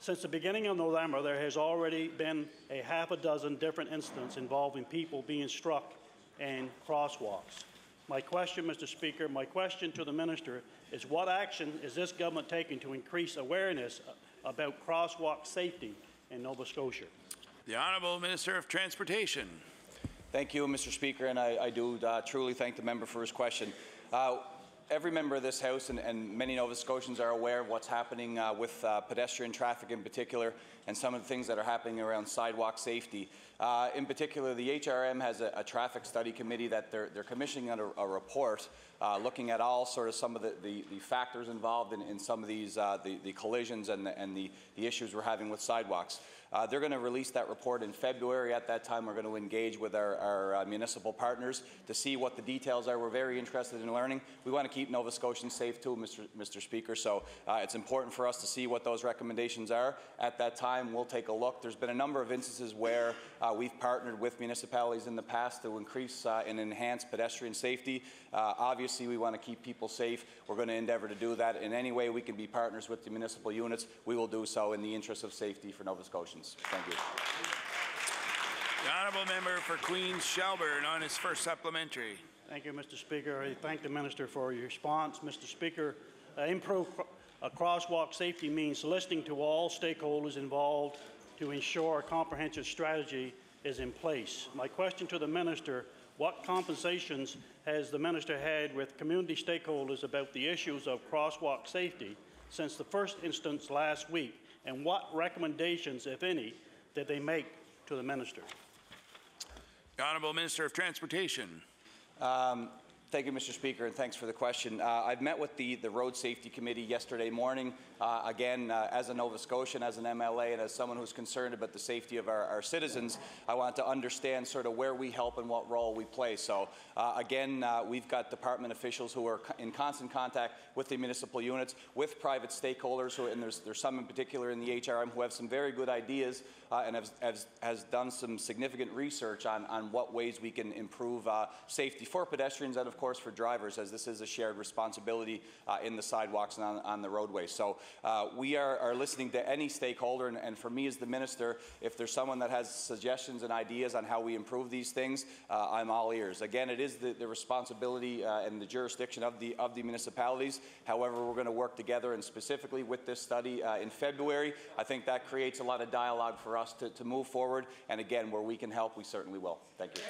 Since the beginning of November, there has already been a half a dozen different incidents involving people being struck in crosswalks. My question, Mr. Speaker, my question to the Minister is what action is this government taking to increase awareness about crosswalk safety in Nova Scotia? The Honourable Minister of Transportation. Thank you, Mr. Speaker, and I do truly thank the member for his question. Every member of this House and many Nova Scotians are aware of what's happening with pedestrian traffic in particular and some of the things that are happening around sidewalk safety. In particular, the HRM has a traffic study committee that they're commissioning a report looking at all sort of some of the factors involved in some of these the collisions and the issues we're having with sidewalks. They're going to release that report in February. At that time, we're going to engage with our municipal partners to see what the details are. We're very interested in learning. We want to keep Nova Scotians safe too, Mr. Speaker, so it's important for us to see what those recommendations are. At that time, we'll take a look. There's been a number of instances where we've partnered with municipalities in the past to increase and enhance pedestrian safety. Obviously, we want to keep people safe. We're going to endeavour to do that. In any way we can be partners with the municipal units, we will do so in the interest of safety for Nova Scotians. Thank you. The Honourable Member for Queens Shelburne on his first supplementary. Thank you, Mr. Speaker. I thank the Minister for your response. Mr. Speaker, improve crosswalk safety means listening to all stakeholders involved to ensure a comprehensive strategy is in place. My question to the Minister, what conversations has the Minister had with community stakeholders about the issues of crosswalk safety since the first instance last week, and what recommendations, if any, did they make to the minister? The Honourable Minister of Transportation. Thank you, Mr. Speaker, and thanks for the question. I've met with the Road Safety Committee yesterday morning. Again, as a Nova Scotian, as an MLA, and as someone who's concerned about the safety of our citizens, I want to understand sort of where we help and what role we play. So, again, we've got department officials who are in constant contact with the municipal units, with private stakeholders, and there's some in particular in the HRM who have some very good ideas and has done some significant research on what ways we can improve safety for pedestrians and, of course, for drivers, as this is a shared responsibility in the sidewalks and on the roadways. So we are listening to any stakeholder, and for me as the minister, if there's someone that has suggestions and ideas on how we improve these things, I'm all ears. Again, it is the responsibility and the jurisdiction of the municipalities. However, we're going to work together, and specifically with this study in February, I think that creates a lot of dialogue for us to move forward, and again, where we can help, we certainly will. Thank you.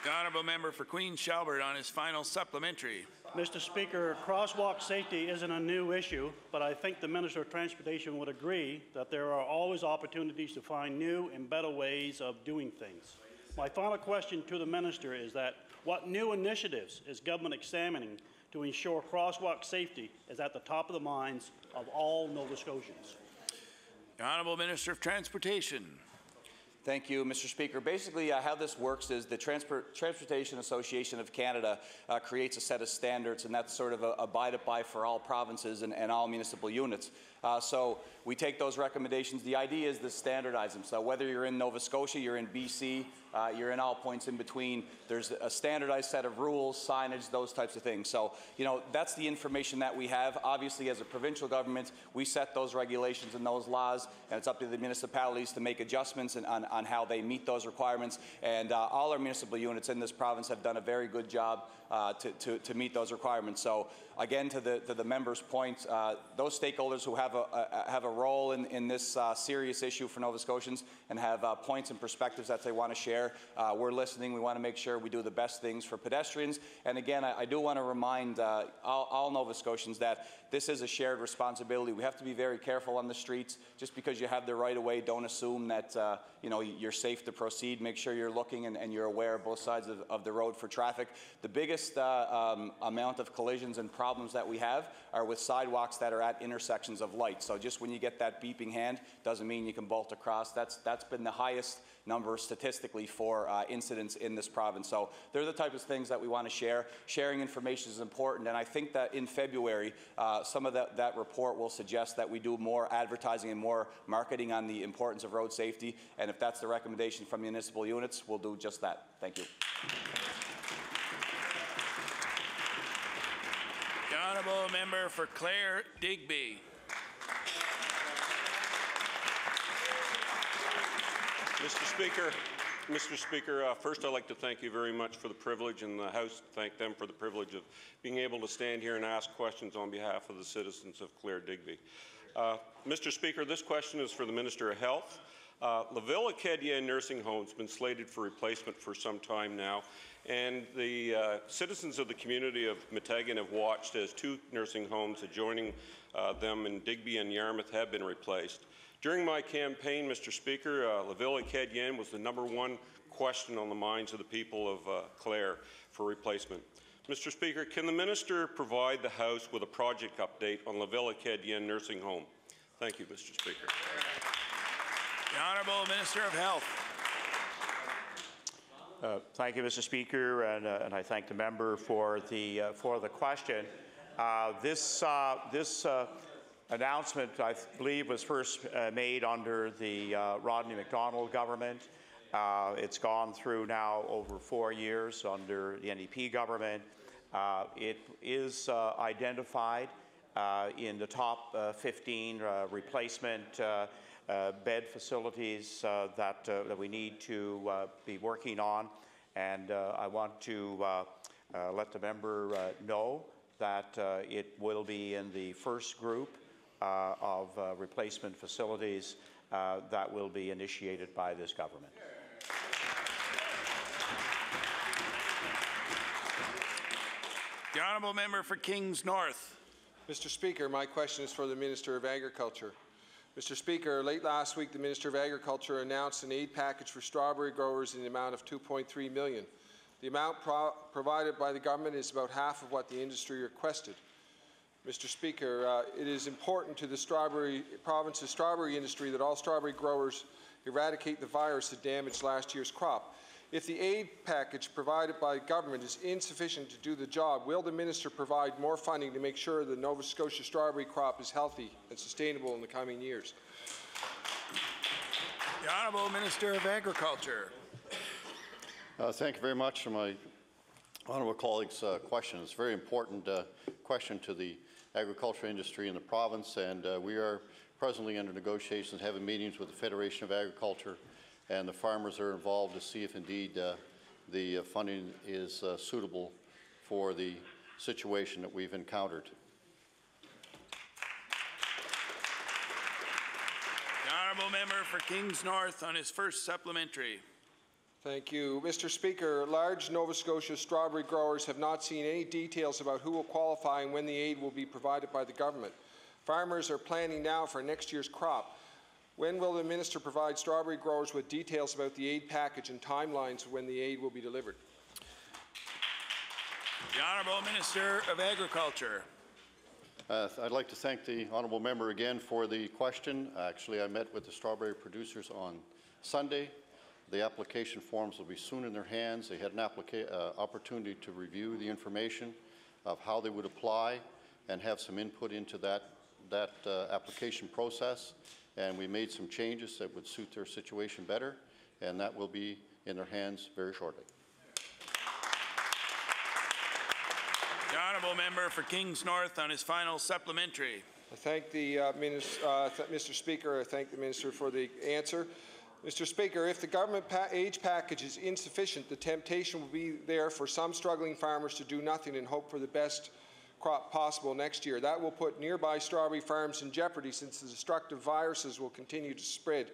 The Honourable Member for Queens Shelburne on his final supplementary. Mr. Speaker, crosswalk safety isn't a new issue, but I think the Minister of Transportation would agree that there are always opportunities to find new and better ways of doing things. My final question to the Minister is that what new initiatives is government examining to ensure crosswalk safety is at the top of the minds of all Nova Scotians? The Honourable Minister of Transportation. Thank you, Mr. Speaker. Basically, how this works is the Transportation Association of Canada creates a set of standards, and that's sort of abided by for all provinces and all municipal units. So we take those recommendations. The idea is to standardize them. So whether you're in Nova Scotia, you're in BC, you're in all points in between, there's a standardized set of rules, signage, those types of things. So, you know, that's the information that we have. Obviously, as a provincial government, we set those regulations and those laws, and it's up to the municipalities to make adjustments on how they meet those requirements. And all our municipal units in this province have done a very good job to meet those requirements. So again, to the member's point, those stakeholders who have a role in this serious issue for Nova Scotians and have points and perspectives that they want to share, we're listening. We want to make sure we do the best things for pedestrians. And again, I do want to remind all Nova Scotians that this is a shared responsibility. We have to be very careful on the streets. Just because you have the right of way, don't assume that you know, you're safe to proceed. Make sure you're looking and you're aware of both sides of the road for traffic. The biggest amount of collisions and problems that we have are with sidewalks that are at intersections of lights. So just when you get that beeping hand, doesn't mean you can bolt across. That's been the highest number statistically for incidents in this province. So they're the type of things that we want to share. Sharing information is important, and I think that in February, some of that report will suggest that we do more advertising and more marketing on the importance of road safety, and if that's the recommendation from municipal units, we'll do just that. Thank you. The Honourable Member for Clare Digby. Mr. Speaker, first I'd like to thank you very much for the privilege, and the House thank them for the privilege of being able to stand here and ask questions on behalf of the citizens of Clare Digby. Mr. Speaker, this question is for the Minister of Health. Laville-Acadian Nursing Home has been slated for replacement for some time now, and the citizens of the community of Meteghan have watched as two nursing homes adjoining them in Digby and Yarmouth have been replaced. During my campaign, Mr. Speaker, Laville-Acadian was the #1 question on the minds of the people of Clare for replacement. Mr. Speaker, can the Minister provide the House with a project update on Laville-Acadian Nursing Home? Thank you, Mr. Speaker. The Honourable Minister of Health. Thank you, Mr. Speaker, and I thank the member for the question. This announcement, I believe, was first made under the Rodney MacDonald government. It's gone through now over 4 years under the NDP government. It is identified in the top 15 replacement bed facilities that we need to be working on, and I want to let the member know that it will be in the first group of replacement facilities that will be initiated by this government. The Honourable Member for Kings North. Mr. Speaker, my question is for the Minister of Agriculture. Mr. Speaker, late last week, the Minister of Agriculture announced an aid package for strawberry growers in the amount of $2.3 million. The amount provided by the government is about half of what the industry requested. Mr. Speaker, it is important to the province's strawberry industry that all strawberry growers eradicate the virus that damaged last year's crop. If the aid package provided by the government is insufficient to do the job, will the minister provide more funding to make sure the Nova Scotia strawberry crop is healthy and sustainable in the coming years? The Honourable Minister of Agriculture. Thank you very much for my honourable colleague's question. It's a very important question to the agriculture industry in the province, and we are presently under negotiations, having meetings with the Federation of Agriculture, and the farmers are involved to see if indeed the funding is suitable for the situation that we've encountered. The Honourable Member for Kings North on his first supplementary. Thank you. Mr. Speaker, large Nova Scotia strawberry growers have not seen any details about who will qualify and when the aid will be provided by the government. Farmers are planning now for next year's crop. When will the minister provide strawberry growers with details about the aid package and timelines of when the aid will be delivered? The Honourable Minister of Agriculture. I'd like to thank the honourable member again for the question. Actually, I met with the strawberry producers on Sunday. The application forms will be soon in their hands. They had an opportunity to review the information of how they would apply and have some input into that application process. And we made some changes that would suit their situation better, and that will be in their hands very shortly. The Honourable Member for Kings North on his final supplementary. I thank the Mr. Speaker, I thank the Minister for the answer. Mr. Speaker, if the government aid package is insufficient, the temptation will be there for some struggling farmers to do nothing and hope for the best crop possible next year. That will put nearby strawberry farms in jeopardy since the destructive viruses will continue to spread.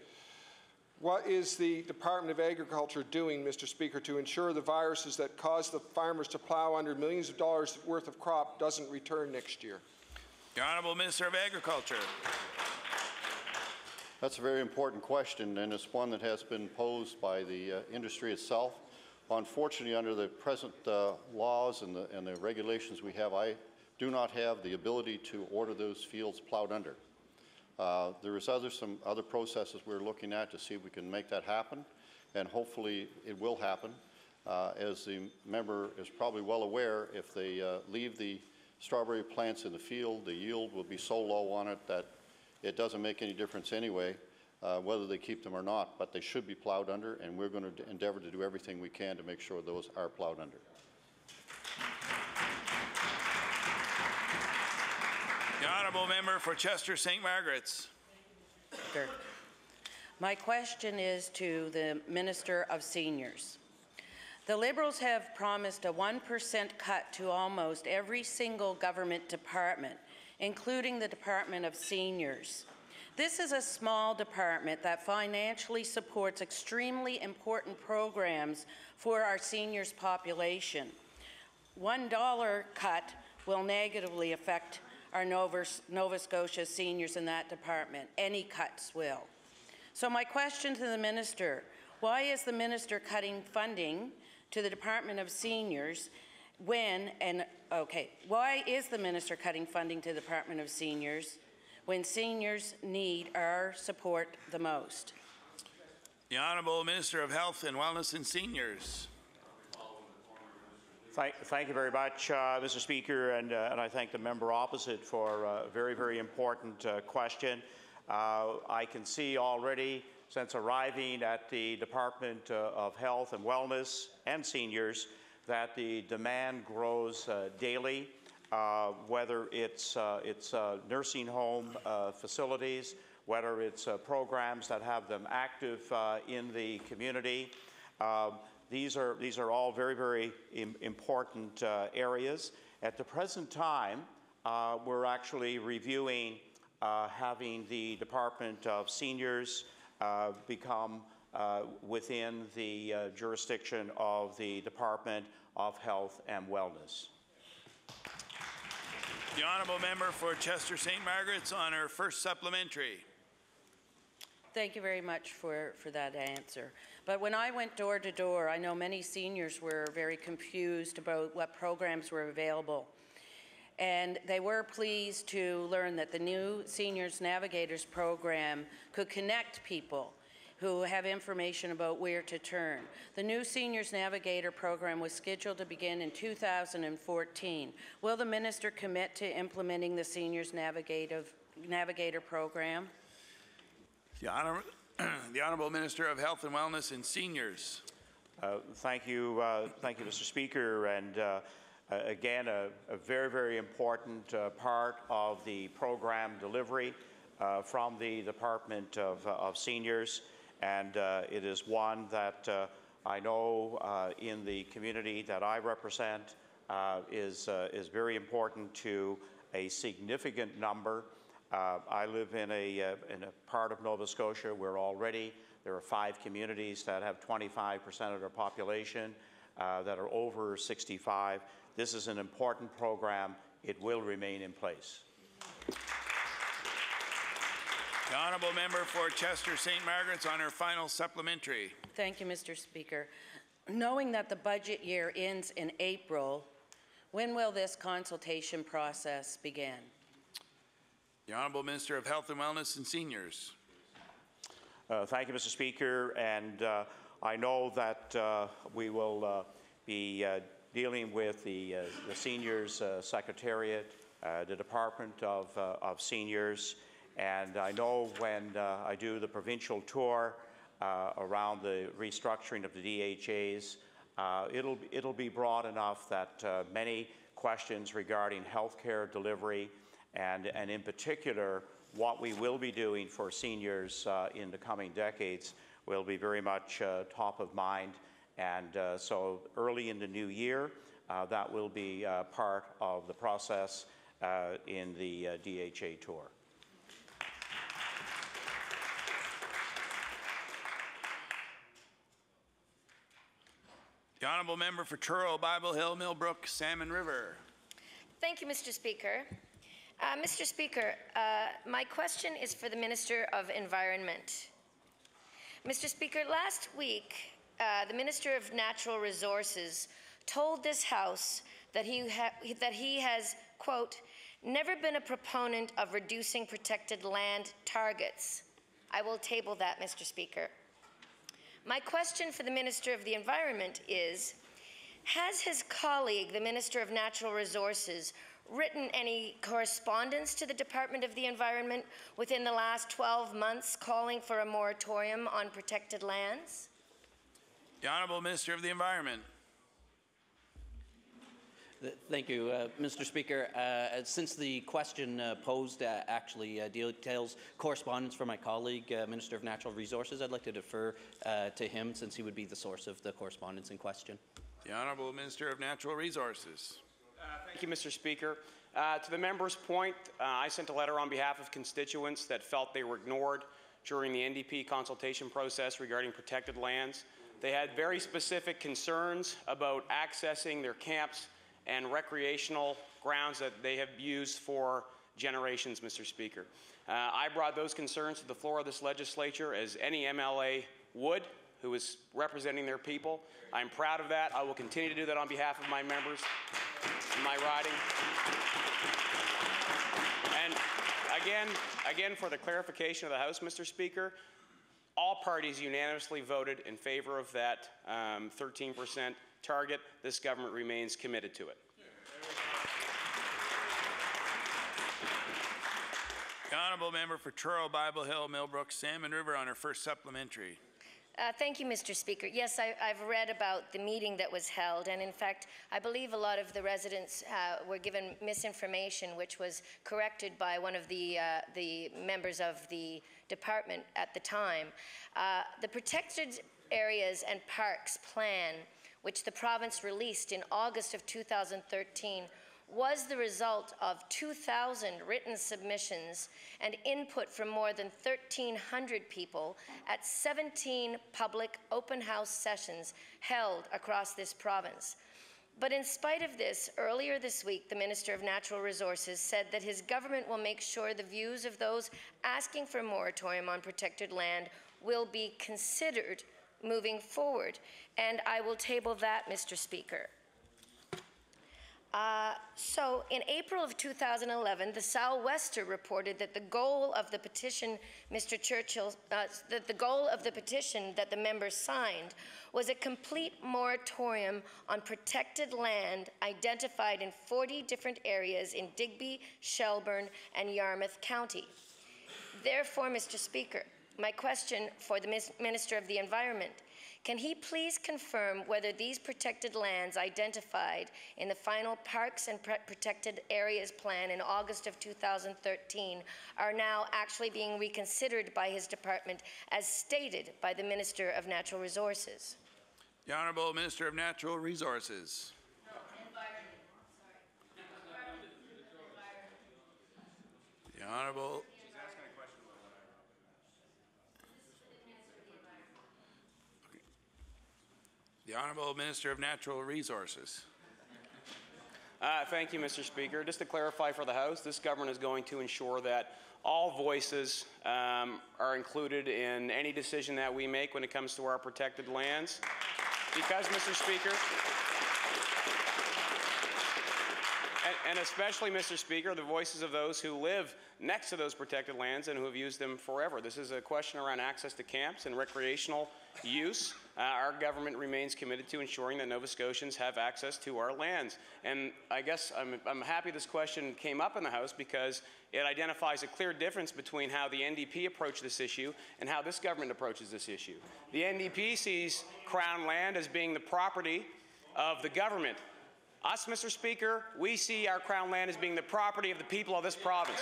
What is the Department of Agriculture doing, Mr. Speaker, to ensure the viruses that cause the farmers to plow under millions of dollars worth of crop doesn't return next year? The Honourable Minister of Agriculture. That's a very important question, and it's one that has been posed by the industry itself. Unfortunately, under the present laws and the regulations we have, I do not have the ability to order those fields plowed under. There is some other processes we're looking at to see if we can make that happen, and hopefully it will happen. As the member is probably well aware, if they leave the strawberry plants in the field, the yield will be so low on it that it doesn't make any difference anyway whether they keep them or not, but they should be plowed under, and we're going to endeavor to do everything we can to make sure those are plowed under. The Honourable Member for Chester St. Margaret's. My question is to the Minister of Seniors. The Liberals have promised a 1% cut to almost every single government department, including the Department of Seniors. This is a small department that financially supports extremely important programs for our seniors population. $1 cut will negatively affect our Nova Scotia seniors in that department. Any cuts will. So my question to the Minister, why is the Minister cutting funding to the Department of Seniors why is the Minister cutting funding to the Department of Seniors when seniors need our support the most? The Honourable Minister of Health and Wellness and Seniors. Thank you very much, Mr. Speaker, and I thank the member opposite for a very, very important question. I can see already, since arriving at the Department of Health and Wellness and Seniors, that the demand grows daily, whether it's nursing home facilities, whether it's programs that have them active in the community. These are all very, very important areas. At the present time, we're actually reviewing having the Department of Seniors become within the jurisdiction of the Department of Health and Wellness. The honourable member for Chester St. Margaret's on her first supplementary. Thank you very much for that answer. But when I went door to door, I know many seniors were very confused about what programs were available. And they were pleased to learn that the new Seniors Navigators program could connect people who have information about where to turn. The new Seniors Navigator program was scheduled to begin in 2014. Will the minister commit to implementing the Seniors Navigator program? The Honourable Minister of Health and Wellness and Seniors. Thank you, Mr. Speaker. And again, a very, very important part of the program delivery from the Department of Seniors. And it is one that I know in the community that I represent is very important to a significant number. I live in a part of Nova Scotia where already there are 5 communities that have 25% of their population that are over 65. This is an important program. It will remain in place. The honourable member for Chester St. Margaret's on her final supplementary. Thank you, Mr. Speaker. Knowing that the budget year ends in April, when will this consultation process begin? The Honourable Minister of Health and Wellness and Seniors. Thank you, Mr. Speaker. And I know that we will be dealing with the Seniors Secretariat, the Department of Seniors. And I know when I do the provincial tour around the restructuring of the DHAs, it'll be broad enough that many questions regarding healthcare delivery and in particular what we will be doing for seniors in the coming decades will be very much top of mind. And so early in the new year, that will be part of the process in the DHA tour. The Honourable Member for Truro, Bible Hill, Millbrook, Salmon River. Thank you, Mr. Speaker. Mr. Speaker, my question is for the Minister of Environment. Mr. Speaker, last week, the Minister of Natural Resources told this House that he has, quote, never been a proponent of reducing protected land targets. I will table that, Mr. Speaker. My question for the Minister of the Environment is, has his colleague, the Minister of Natural Resources, written any correspondence to the Department of the Environment within the last 12 months calling for a moratorium on protected lands? The Honourable Minister of the Environment. Thank you, Mr. Speaker. Since the question posed actually details correspondence from my colleague, Minister of Natural Resources, I'd like to defer to him since he would be the source of the correspondence in question. The Honourable Minister of Natural Resources. Thank you, Mr. Speaker. To the member's point, I sent a letter on behalf of constituents that felt they were ignored during the NDP consultation process regarding protected lands. They had very specific concerns about accessing their camps and recreational grounds that they have used for generations, Mr. Speaker. I brought those concerns to the floor of this legislature as any MLA would who is representing their people. I'm proud of that. I will continue to do that on behalf of my members in my riding. And again, for the clarification of the House, Mr. Speaker, all parties unanimously voted in favor of that 13% target. This government remains committed to it. The Honourable Member for Truro, Bible Hill, Millbrook, Salmon River on her first supplementary. Thank you, Mr. Speaker. Yes, I've read about the meeting that was held, and in fact, I believe a lot of the residents were given misinformation, which was corrected by one of the members of the department at the time. The Protected Areas and Parks Plan, which the province released in August of 2013, was the result of 2,000 written submissions and input from more than 1,300 people at 17 public open house sessions held across this province. But in spite of this, earlier this week, the Minister of Natural Resources said that his government will make sure the views of those asking for a moratorium on protected land will be considered moving forward. And I will table that, Mr. Speaker. So in April of 2011, the Sou'wester reported that the goal of the petition, Mr. Churchill, that the goal of the petition that the members signed was a complete moratorium on protected land identified in 40 different areas in Digby, Shelburne, and Yarmouth County. Therefore, Mr. Speaker, my question for the Minister of the Environment: can he please confirm whether these protected lands identified in the final Parks and Protected Areas Plan in August of 2013 are now actually being reconsidered by his department as stated by the Minister of Natural Resources? The Honourable Minister of Natural Resources. The Honourable The Honourable Minister of Natural Resources. Thank you, Mr. Speaker. Just to clarify for the House, this government is going to ensure that all voices are included in any decision that we make when it comes to our protected lands. Because, Mr. Speaker, and especially, Mr. Speaker, the voices of those who live next to those protected lands and who have used them forever. This is a question around access to camps and recreational use. Our government remains committed to ensuring that Nova Scotians have access to our lands. And I guess I'm happy this question came up in the House because it identifies a clear difference between how the NDP approached this issue and how this government approaches this issue. The NDP sees Crown land as being the property of the government. Us, Mr. Speaker, we see our Crown land as being the property of the people of this province.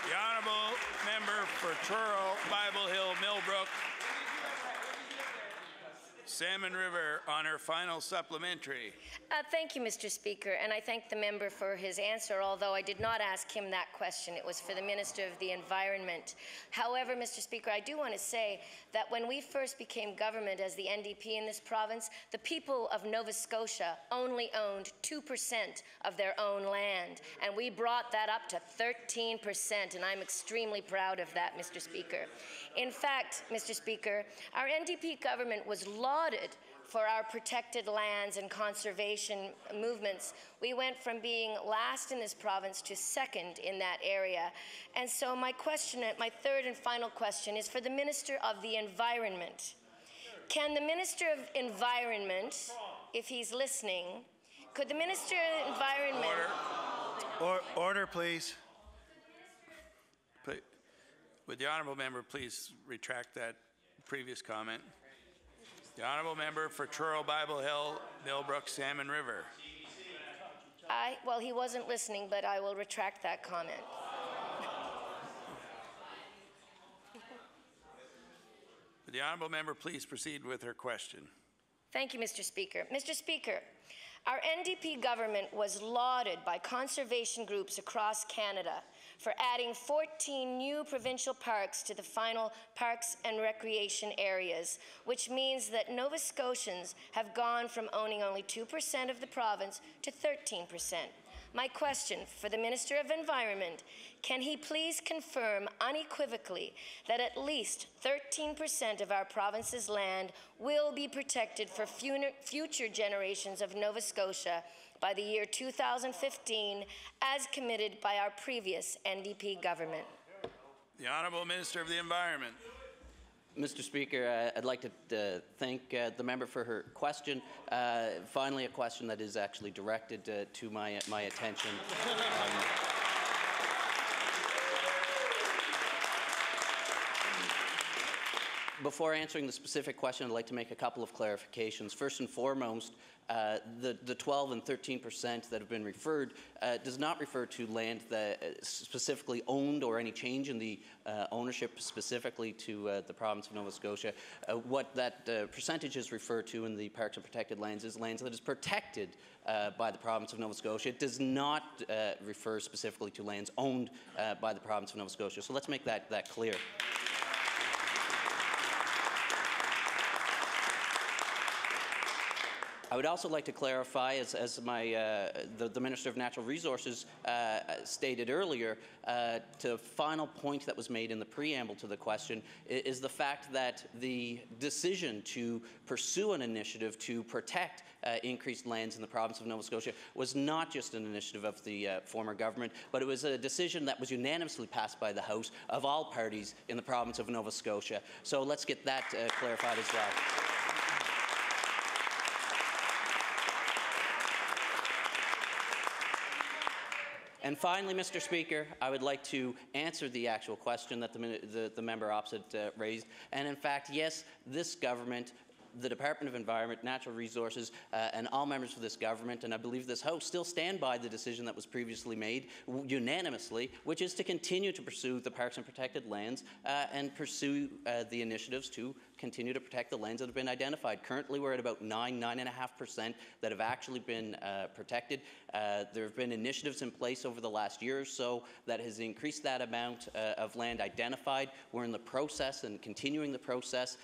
The Honourable Member for Truro, Bible Hill, Millbrook, Salmon River on her final supplementary. Thank you, Mr. Speaker, and I thank the member for his answer, although I did not ask him that question. It was for the Minister of the Environment. However, Mr. Speaker, I do want to say that when we first became government as the NDP in this province, the people of Nova Scotia only owned 2% of their own land, and we brought that up to 13%, and I'm extremely proud of that, Mr. Speaker. In fact, Mr. Speaker, our NDP government was lauded for our protected lands and conservation movements. We went from being last in this province to second in that area. And so my question, my third and final question, is for the Minister of the Environment. Can the Minister of Environment, if he's listening, could the Minister of Environment... Order, please. Would the Honourable Member please retract that previous comment? The Honourable Member for Truro, Bible Hill, Millbrook, Salmon River. Well, he wasn't listening, but I will retract that comment. Would the Honourable Member please proceed with her question? Thank you, Mr. Speaker. Mr. Speaker, our NDP government was lauded by conservation groups across Canada for adding 14 new provincial parks to the final Parks and Recreation areas, which means that Nova Scotians have gone from owning only 2% of the province to 13%. My question for the Minister of Environment: can he please confirm unequivocally that at least 13% of our province's land will be protected for future generations of Nova Scotia by the year 2015, as committed by our previous NDP government? The Honourable Minister of the Environment. Mr. Speaker, I'd like to thank the member for her question. Finally, a question that is actually directed to my attention. Before answering the specific question, I'd like to make a couple of clarifications. First and foremost, the 12 and 13% that have been referred does not refer to land that specifically owned or any change in the ownership specifically to the province of Nova Scotia. What that percentage is referred to in the Parks and Protected Lands is lands that is protected by the province of Nova Scotia. It does not refer specifically to lands owned by the province of Nova Scotia. So let's make that clear. I would also like to clarify, as the Minister of Natural Resources stated earlier, to final point that was made in the preamble to the question is the fact that the decision to pursue an initiative to protect increased lands in the province of Nova Scotia was not just an initiative of the former government, but it was a decision that was unanimously passed by the House of all parties in the province of Nova Scotia. So let's get that clarified as well. And finally, Mr. Speaker, I would like to answer the actual question that the member opposite raised. And in fact, yes, this government, the Department of Environment, Natural Resources, and all members of this government, and I believe this House, still stand by the decision that was previously made unanimously, which is to continue to pursue the parks and protected lands and pursue the initiatives to continue to protect the lands that have been identified. Currently, we're at about 9.5% that have actually been protected. There have been initiatives in place over the last year or so that has increased that amount of land identified. We're in the process and continuing the process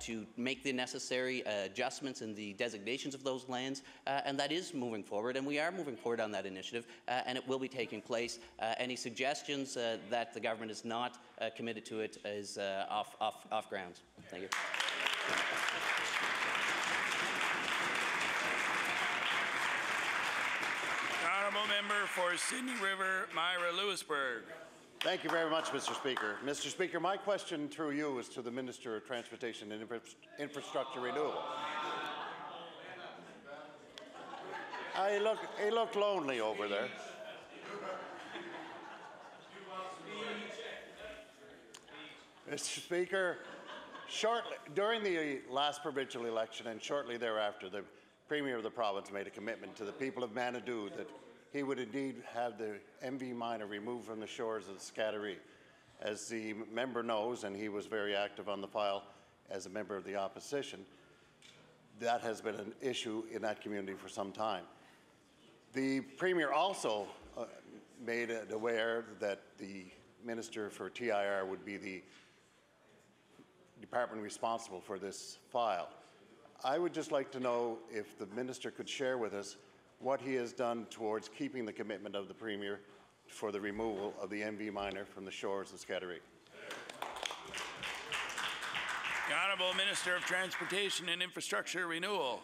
to make the necessary adjustments in the designations of those lands, and that is moving forward, and we are moving forward on that initiative, and it will be taking place. Any suggestions that the government is not committed to it is off grounds. Thank you. The honourable member for Sydney River, Myra Lewisburg. Thank you very much, Mr. Speaker. Mr. Speaker, my question through you is to the Minister of Transportation and Infrastructure Renewal. He looked lonely over there. Mr. Speaker, during the last provincial election and shortly thereafter, the Premier of the province made a commitment to the people of Manitou that he would indeed have the MV Minor removed from the shores of the Scattery. As the member knows, and he was very active on the file as a member of the opposition, that has been an issue in that community for some time. The Premier also made it aware that the Minister for TIR would be the department responsible for this file. I would just like to know if the Minister could share with us what he has done towards keeping the commitment of the Premier for the removal of the MV Minor from the shores of Scattery. The Honourable Minister of Transportation and Infrastructure Renewal.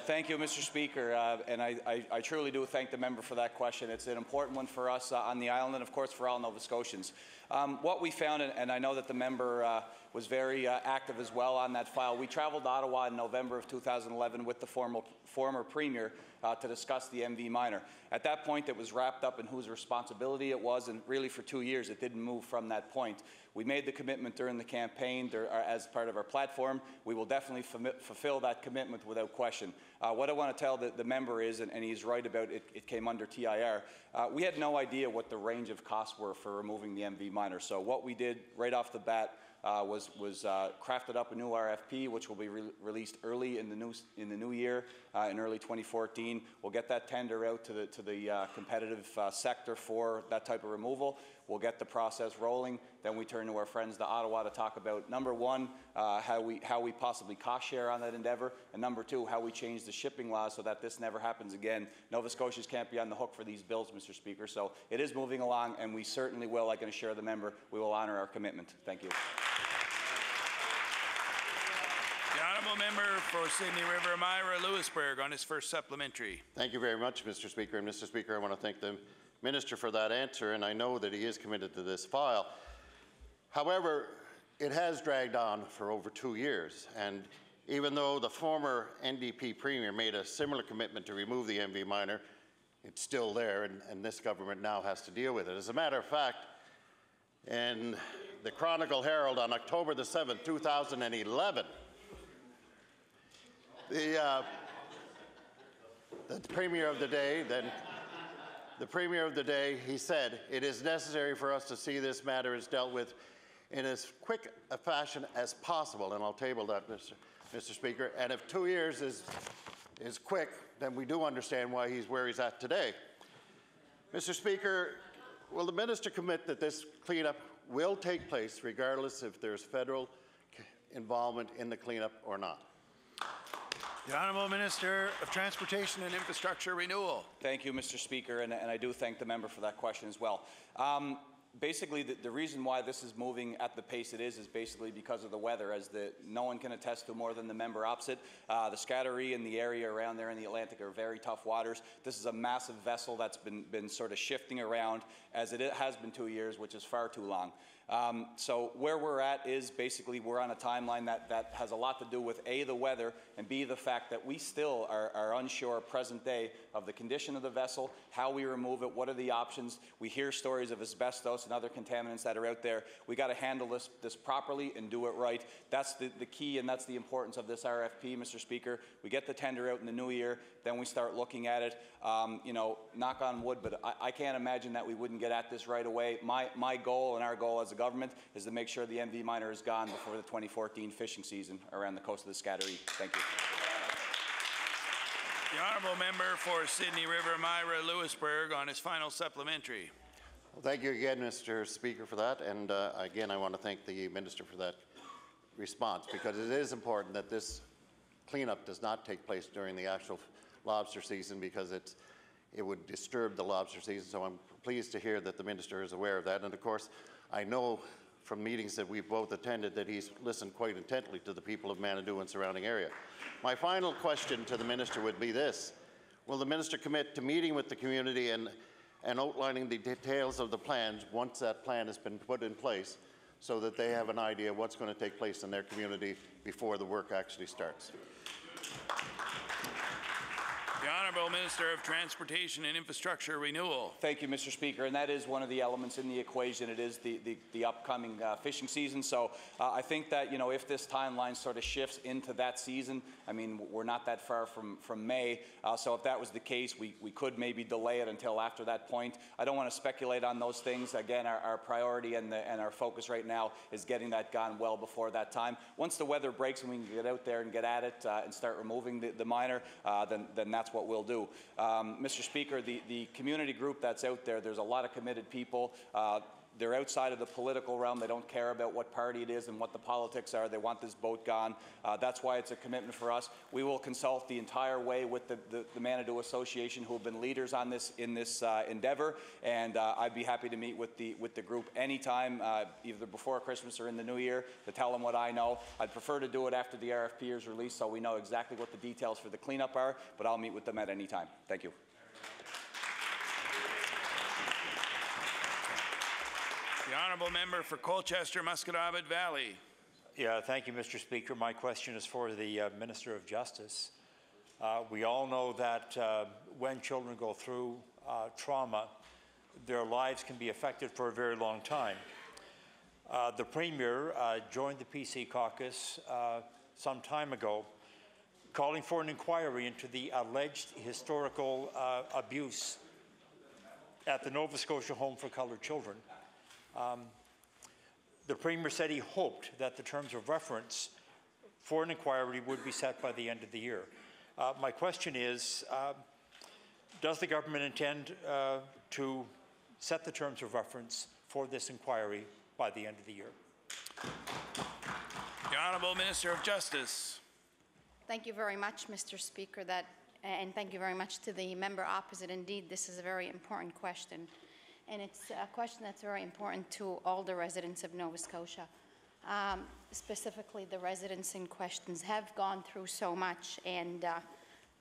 Thank you, Mr. Speaker, and I truly do thank the member for that question. It's an important one for us on the island and, of course, for all Nova Scotians. What we found, and I know that the member was very active as well on that file, we traveled to Ottawa in November of 2011 with the former Premier to discuss the MV Minor. At that point, it was wrapped up in whose responsibility it was, and really for 2 years, it didn't move from that point. We made the commitment during the campaign as part of our platform. We will definitely fulfill that commitment without question. What I want to tell the member is, and he's right about it came under TIR, we had no idea what the range of costs were for removing the MV Minor. So what we did right off the bat was crafted up a new RFP, which will be released early in the new year, in early 2014. We'll get that tender out to the competitive sector for that type of removal. We'll get the process rolling. Then we turn to our friends to Ottawa to talk about, number one, how we possibly cost share on that endeavour, and number two, how we change the shipping laws so that this never happens again. Nova Scotians can't be on the hook for these bills, Mr. Speaker. So it is moving along, and we certainly will. I can assure the member we will honour our commitment. Thank you. The honourable member for Sydney River, Myra Lewisburg, on his first supplementary. Thank you very much, Mr. Speaker. And Mr. Speaker, I want to thank the Minister for that answer, and I know that he is committed to this file. However, it has dragged on for over 2 years, and even though the former NDP Premier made a similar commitment to remove the MV Minor, it's still there, and this government now has to deal with it. As a matter of fact, in the Chronicle Herald on October the 7th, 2011, the Premier of the day, the Premier of the day, he said, "It is necessary for us to see this matter is dealt with in as quick a fashion as possible," and I'll table that, Mr. Speaker. And if 2 years is quick, then we do understand why he's where he's at today. Mr. Speaker, will the Minister commit that this cleanup will take place regardless if there's federal involvement in the cleanup or not? The Honourable Minister of Transportation and Infrastructure Renewal. Thank you, Mr. Speaker, and I do thank the member for that question as well. Basically, the reason why this is moving at the pace it is basically because of the weather, as no one can attest to more than the member opposite. The Scattery and the area around there in the Atlantic are very tough waters. This is a massive vessel that's been sort of shifting around, as it has been 2 years, which is far too long. So where we're at is basically we're on a timeline that has a lot to do with A, the weather, and B, the fact that we still are unsure present day of the condition of the vessel, how we remove it, what are the options. We hear stories of asbestos and other contaminants that are out there. We got to handle this properly and do it right. That's the key, and that's the importance of this RFP, Mr. Speaker. We get the tender out in the new year, then we start looking at it. You know, knock on wood, but I can't imagine that we wouldn't get at this right away. My goal and our goal as a government is to make sure the MV minor is gone before the 2014 fishing season around the coast of the Scattery. Thank you. The Honourable Member for Sydney River, Myra Lewisburg, on his final supplementary. Well, thank you again, Mr. Speaker, for that. And again, I want to thank the Minister for that response, because it is important that this cleanup does not take place during the actual lobster season, because it would disturb the lobster season. So I'm pleased to hear that the Minister is aware of that. And of course, I know from meetings that we've both attended that he's listened quite intently to the people of Manadoo and surrounding area. My final question to the Minister would be this: will the Minister commit to meeting with the community and outlining the details of the plans once that plan has been put in place, so that they have an idea of what's going to take place in their community before the work actually starts? The Honourable Minister of Transportation and Infrastructure Renewal. Thank you, Mr. Speaker, and that is one of the elements in the equation. It is the upcoming fishing season. So I think that, you know, if this timeline sort of shifts into that season, I mean, we're not that far from May. So if that was the case, we could maybe delay it until after that point. I don't want to speculate on those things. Again, our priority and our focus right now is getting that gone well before that time. Once the weather breaks and we can get out there and get at it and start removing the minor, then that's what we'll do. Mr. Speaker, the community group that's out there, there's a lot of committed people. They're outside of the political realm. They don't care about what party it is and what the politics are. They want this boat gone. That's why it's a commitment for us. We will consult the entire way with the Manadoo Association, who have been leaders on this in this endeavor, and I'd be happy to meet with the group anytime, either before Christmas or in the new year, to tell them what I know. I'd prefer to do it after the RFP is released, so we know exactly what the details for the cleanup are, but I'll meet with them at any time. Thank you. The Honourable Member for Colchester, Musquodoboit Valley. Yeah, thank you, Mr. Speaker. My question is for the Minister of Justice. We all know that when children go through trauma, their lives can be affected for a very long time. The Premier joined the PC caucus some time ago, calling for an inquiry into the alleged historical abuse at the Nova Scotia Home for Coloured Children. The Premier said he hoped that the terms of reference for an inquiry would be set by the end of the year. My question is, does the government intend to set the terms of reference for this inquiry by the end of the year? The Honourable Minister of Justice. Thank you very much, Mr. Speaker, and thank you very much to the member opposite. Indeed, this is a very important question. And it's a question that's very important to all the residents of Nova Scotia. Specifically, the residents in questions have gone through so much, and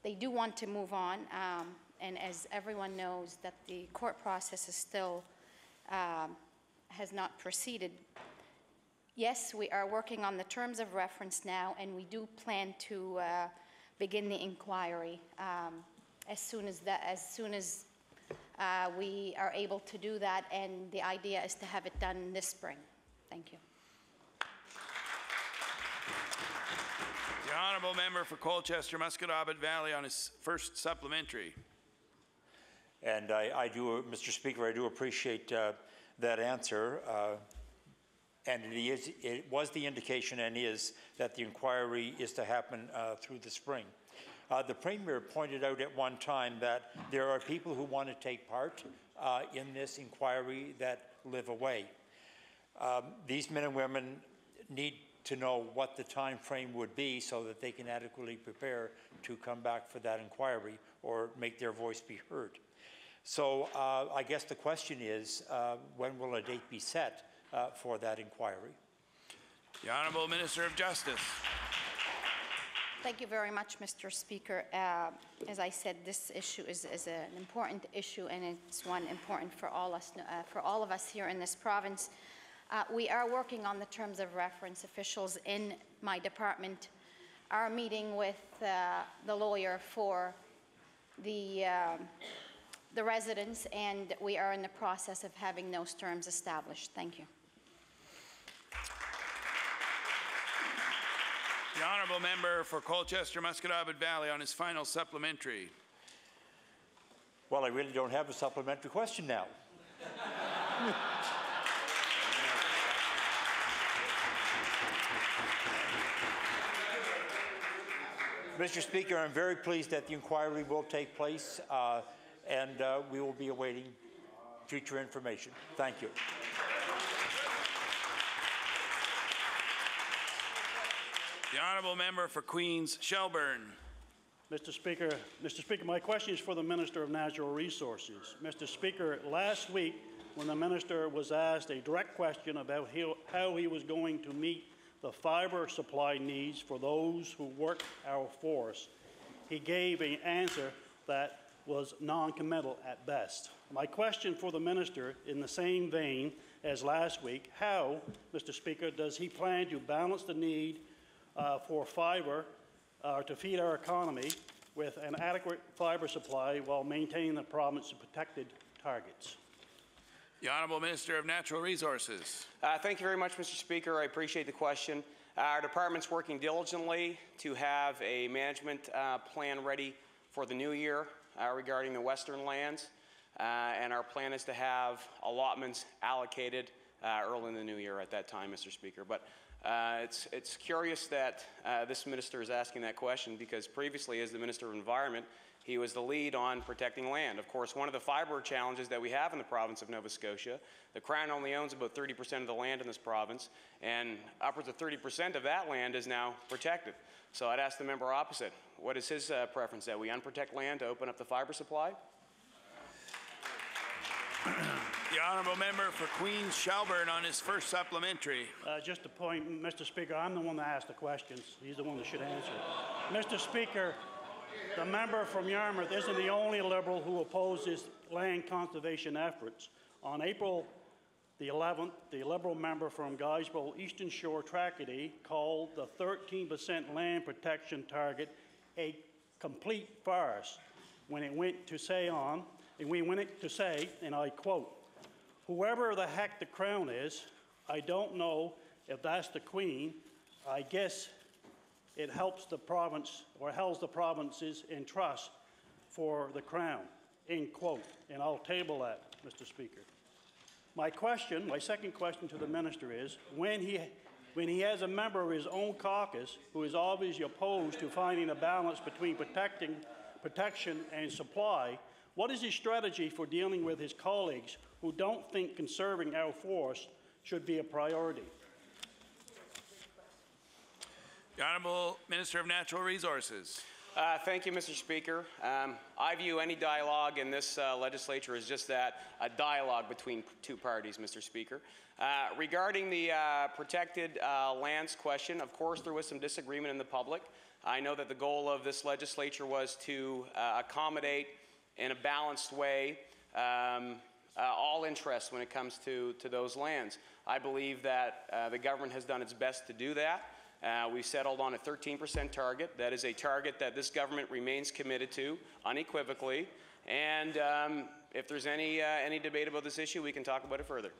they do want to move on. And as everyone knows, that the court process is still has not proceeded. Yes, we are working on the terms of reference now, and we do plan to begin the inquiry as soon as we are able to do that, and the idea is to have it done this spring. Thank you. The Honourable Member for Colchester, Musquodoboit Valley, on his first supplementary. And Mr. Speaker, I do appreciate that answer. And it was the indication and is that the inquiry is to happen through the spring. The Premier pointed out at one time that there are people who want to take part in this inquiry that live away. These men and women need to know what the time frame would be so that they can adequately prepare to come back for that inquiry or make their voice be heard. So I guess the question is, when will a date be set for that inquiry? The Honourable Minister of Justice. Thank you very much, Mr. Speaker. As I said, this issue is an important issue, and it's one important for all of us here in this province. We are working on the terms of reference. Officials in my department are meeting with the lawyer for the residents, and we are in the process of having those terms established. Thank you. The Honourable Member for Colchester-Musquodoboit Valley on his final supplementary. Well, I really don't have a supplementary question now. Mr. Speaker, I'm very pleased that the inquiry will take place, and we will be awaiting future information. Thank you. The Honourable Member for Queens Shelburne. Mr. Speaker, my question is for the Minister of Natural Resources. Mr. Speaker, last week, when the Minister was asked a direct question about how he was going to meet the fibre supply needs for those who work our forests, he gave an answer that was non-committal at best. My question for the Minister, in the same vein as last week, how, Mr. Speaker, does he plan to balance the need for fibre to feed our economy with an adequate fibre supply while maintaining the province's protected targets? The Honourable Minister of Natural Resources. Thank you very much, Mr. Speaker. I appreciate the question. Our department's working diligently to have a management plan ready for the new year regarding the western lands, and our plan is to have allotments allocated early in the new year at that time, Mr. Speaker. But it's curious that this minister is asking that question, because previously, as the Minister of Environment, he was the lead on protecting land. Of course, one of the fibre challenges that we have in the province of Nova Scotia, the Crown only owns about 30% of the land in this province, and upwards of 30% of that land is now protected. So I'd ask the member opposite, what is his preference, that we unprotect land to open up the fibre supply? The Honourable Member for Queens Shelburne on his first supplementary. Just a point, Mr. Speaker, I'm the one that asked the questions. He's the one that should answer. Mr. Speaker, the member from Yarmouth isn't the only Liberal who opposes land conservation efforts. On April the 11th, the Liberal member from Guysborough Eastern Shore Tracadie called the 13% land protection target a complete farce when it went to say, and I quote, "Whoever the heck the Crown is, I don't know if that's the Queen. I guess it helps the province or holds the provinces in trust for the Crown," end quote. And I'll table that, Mr. Speaker. My second question to the Minister is, when he has a member of his own caucus who is obviously opposed to finding a balance between protection and supply, what is his strategy for dealing with his colleagues who don't think conserving our forests should be a priority? The Honourable Minister of Natural Resources. Thank you, Mr. Speaker. I view any dialogue in this legislature as just that, a dialogue between two parties, Mr. Speaker. Regarding the protected lands question, of course there was some disagreement in the public. I know that the goal of this legislature was to accommodate in a balanced way all interests when it comes to those lands. I believe that the government has done its best to do that. We settled on a 13% target. That is a target that this government remains committed to unequivocally. And if there's any debate about this issue, we can talk about it further.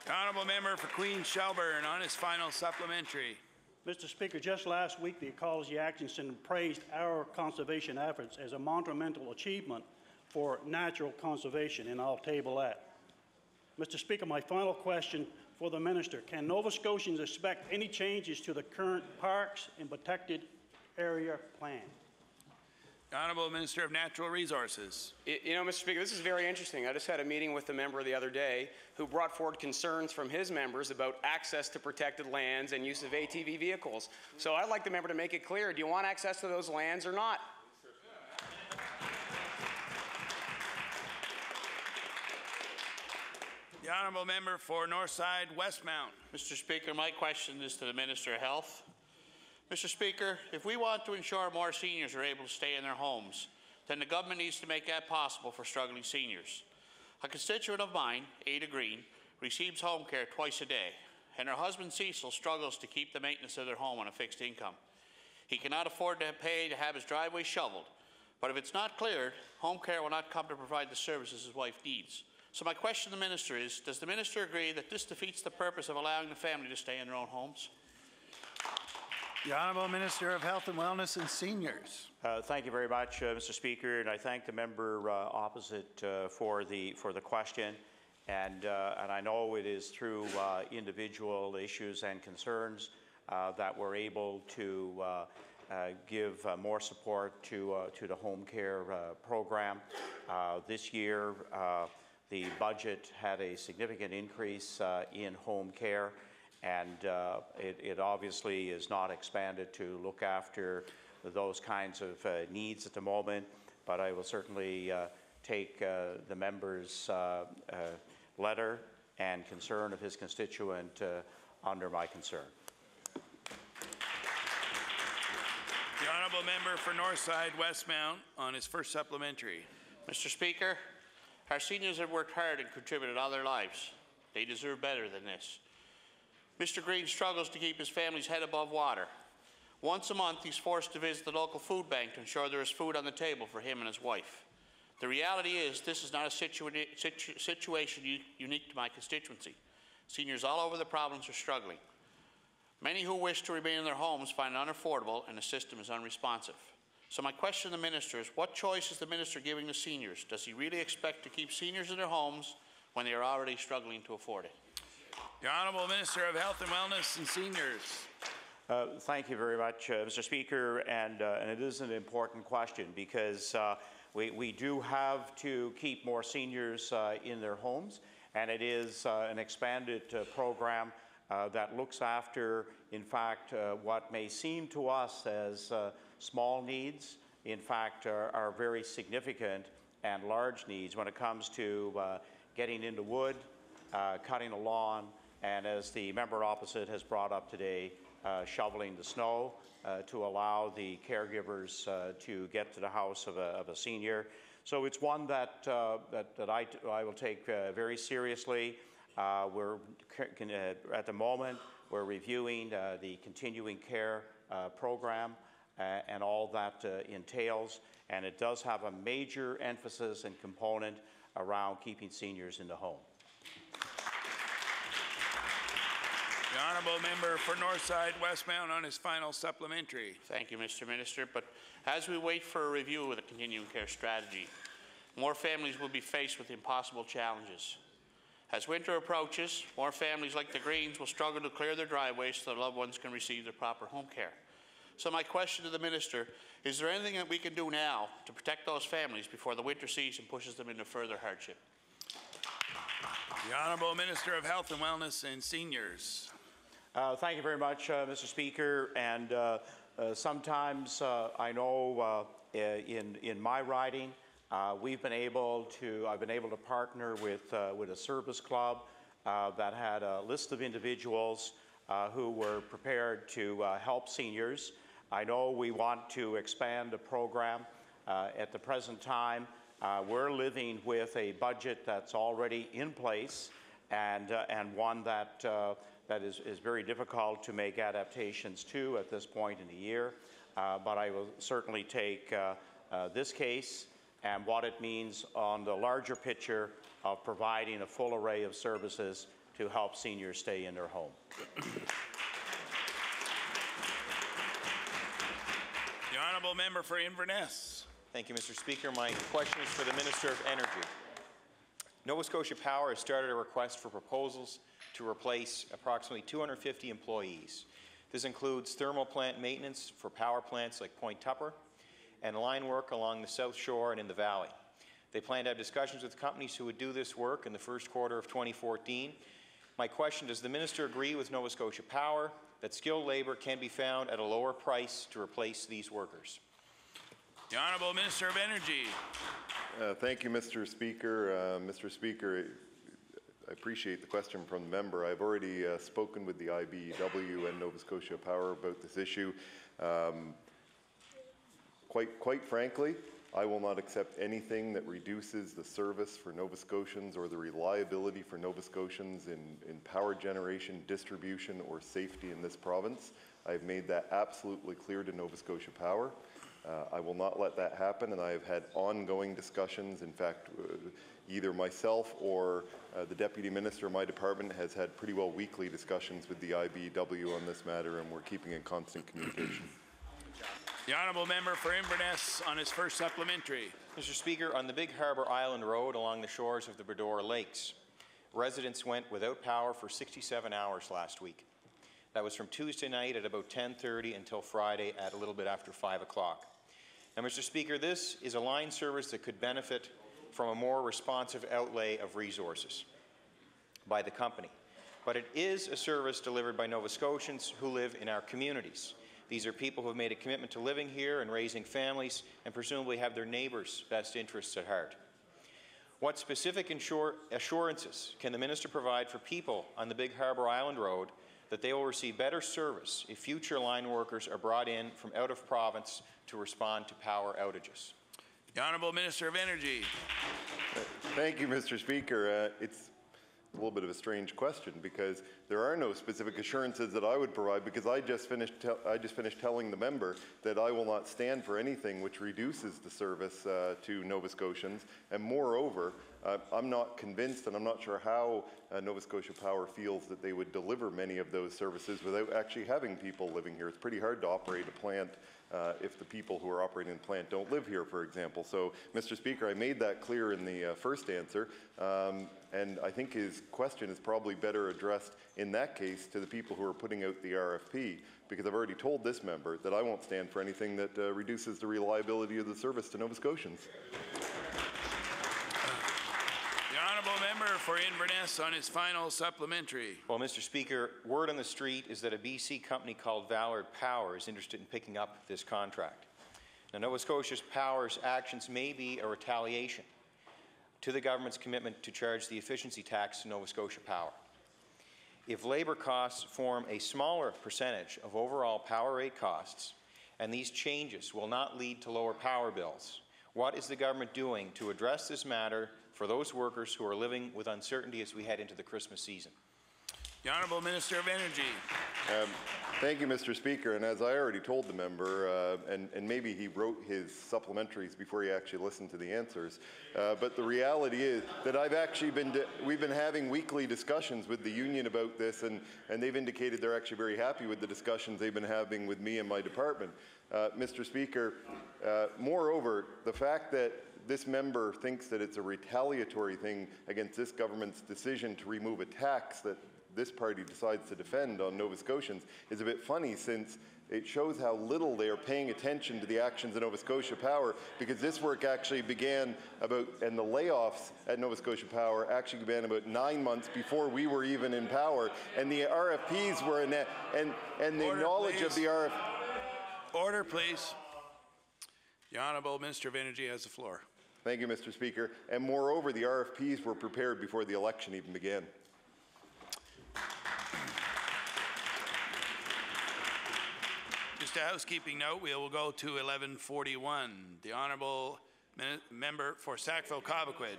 The Honourable Member for Queens Shelburne on his final supplementary. Mr. Speaker, just last week, the Ecology Action Centre praised our conservation efforts as a monumental achievement for natural conservation, and I'll table that. Mr. Speaker, my final question for the Minister: can Nova Scotians expect any changes to the current parks and protected area plan? The Honourable Minister of Natural Resources. You know, Mr. Speaker, this is very interesting. I just had a meeting with a member the other day who brought forward concerns from his members about access to protected lands and use of ATV vehicles. So I'd like the member to make it clear, do you want access to those lands or not? The Honourable Member for Northside Westmount. Mr. Speaker, my question is to the Minister of Health. Mr. Speaker, if we want to ensure more seniors are able to stay in their homes, then the government needs to make that possible for struggling seniors. A constituent of mine, Ada Green, receives home care twice a day, and her husband Cecil struggles to keep the maintenance of their home on a fixed income. He cannot afford to pay to have his driveway shoveled, but if it's not cleared, home care will not come to provide the services his wife needs. So my question to the Minister is, does the Minister agree that this defeats the purpose of allowing the family to stay in their own homes? The Honourable Minister of Health and Wellness and Seniors. Thank you very much, Mr. Speaker, and I thank the member opposite for the question. And I know it is through individual issues and concerns that we're able to give more support to the home care program. This year, the budget had a significant increase in home care, and it obviously is not expanded to look after those kinds of needs at the moment, but I will certainly take the member's letter and concern of his constituent under my concern. The Honourable Member for Northside Westmount on his first supplementary. Mr. Speaker, our seniors have worked hard and contributed all their lives. They deserve better than this. Mr. Green struggles to keep his family's head above water. Once a month, he's forced to visit the local food bank to ensure there is food on the table for him and his wife. The reality is, this is not a situation unique to my constituency. Seniors all over the province are struggling. Many who wish to remain in their homes find it unaffordable and the system is unresponsive. So my question to the Minister is, what choice is the Minister giving to seniors? Does he really expect to keep seniors in their homes when they are already struggling to afford it? The Honourable Minister of Health and Wellness and Seniors. Thank you very much, Mr. Speaker, and it is an important question because we do have to keep more seniors in their homes, and it is an expanded program that looks after, in fact, what may seem to us as small needs, in fact, are very significant and large needs when it comes to getting into wood, cutting a lawn, and as the member opposite has brought up today, shoveling the snow to allow the caregivers to get to the house of a senior. So it's one that I will take very seriously. At the moment, we're reviewing the continuing care program and all that entails, and it does have a major emphasis and component around keeping seniors in the home. The Honourable Member for Northside Westmount on his final supplementary. Thank you, Mr. Minister. But as we wait for a review of the continuing care strategy, more families will be faced with impossible challenges. As winter approaches, more families like the Greens will struggle to clear their driveways so their loved ones can receive their proper home care. So my question to the Minister, is there anything that we can do now to protect those families before the winter season pushes them into further hardship? The Honourable Minister of Health and Wellness and Seniors. Thank you very much, Mr. Speaker. And sometimes I know in my riding, I've been able to partner with a service club that had a list of individuals who were prepared to help seniors. I know we want to expand the program. At the present time, we're living with a budget that's already in place and one that is very difficult to make adaptations to at this point in the year. But I will certainly take this case and what it means on the larger picture of providing a full array of services to help seniors stay in their home. The Honourable Member for Inverness. Thank you, Mr. Speaker. My question is for the Minister of Energy. Nova Scotia Power has started a request for proposals to replace approximately 250 employees. This includes thermal plant maintenance for power plants like Point Tupper, and line work along the South Shore and in the Valley. They plan to have discussions with companies who would do this work in the first quarter of 2014. My question, does the Minister agree with Nova Scotia Power that skilled labour can be found at a lower price to replace these workers? The Honourable Minister of Energy. Thank you, Mr. Speaker. Mr. Speaker, I appreciate the question from the member. I've already spoken with the IBEW and Nova Scotia Power about this issue. Quite frankly, I will not accept anything that reduces the service for Nova Scotians or the reliability for Nova Scotians in power generation, distribution, or safety in this province. I've made that absolutely clear to Nova Scotia Power. I will not let that happen, and I have had ongoing discussions. In fact, either myself or the Deputy Minister of my department has had pretty well weekly discussions with the IBEW on this matter, and we're keeping in constant communication. The Honourable Member for Inverness on his first supplementary. Mr. Speaker, on the Big Harbour Island Road along the shores of the Bredor Lakes, residents went without power for 67 hours last week. That was from Tuesday night at about 10:30 until Friday at a little bit after 5 o'clock. Now, Mr. Speaker, this is a line service that could benefit from a more responsive outlay of resources by the company. But it is a service delivered by Nova Scotians who live in our communities. These are people who have made a commitment to living here and raising families and presumably have their neighbours' best interests at heart. What specific assurances can the Minister provide for people on the Big Harbour Island Road that they will receive better service if future line workers are brought in from out of province to respond to power outages? The Honourable Minister of Energy. Thank you, Mr. Speaker. It's a little bit of a strange question because there are no specific assurances that I would provide, because I just finished telling the member that I will not stand for anything which reduces the service to Nova Scotians. And moreover, I'm not convinced, and I'm not sure how Nova Scotia Power feels that they would deliver many of those services without actually having people living here. It's pretty hard to operate a plant if the people who are operating the plant don't live here, for example. So, Mr. Speaker, I made that clear in the first answer, and I think his question is probably better addressed in that case to the people who are putting out the RFP, because I've already told this member that I won't stand for anything that reduces the reliability of the service to Nova Scotians. The Honourable Member for Inverness on his final supplementary. Well, Mr. Speaker, word on the street is that a BC company called Ballard Power is interested in picking up this contract. Now, Nova Scotia's Power's actions may be a retaliation to the government's commitment to charge the efficiency tax to Nova Scotia Power. If labour costs form a smaller percentage of overall power rate costs, and these changes will not lead to lower power bills, what is the government doing to address this matter for those workers who are living with uncertainty as we head into the Christmas season? The Honourable Minister of Energy. Thank you, Mr. Speaker. And as I already told the member, and maybe he wrote his supplementaries before he actually listened to the answers, but the reality is that we've been having weekly discussions with the union about this, and they've indicated they're actually very happy with the discussions they've been having with me and my department. Mr. Speaker, moreover, the fact that this member thinks that it's a retaliatory thing against this government's decision to remove a tax that this party decides to defend on Nova Scotians is a bit funny, since it shows how little they are paying attention to the actions of Nova Scotia Power, because this work actually began and the layoffs at Nova Scotia Power actually began about 9 months before we were even in power, and the RFPs were in that, and the knowledge of the RFP. Order, please. The Honourable Minister of Energy has the floor. Thank you, Mr. Speaker. And moreover, the RFPs were prepared before the election even began. Just a housekeeping note, we will go to 1141. The Honourable Member for Sackville-Cobequid.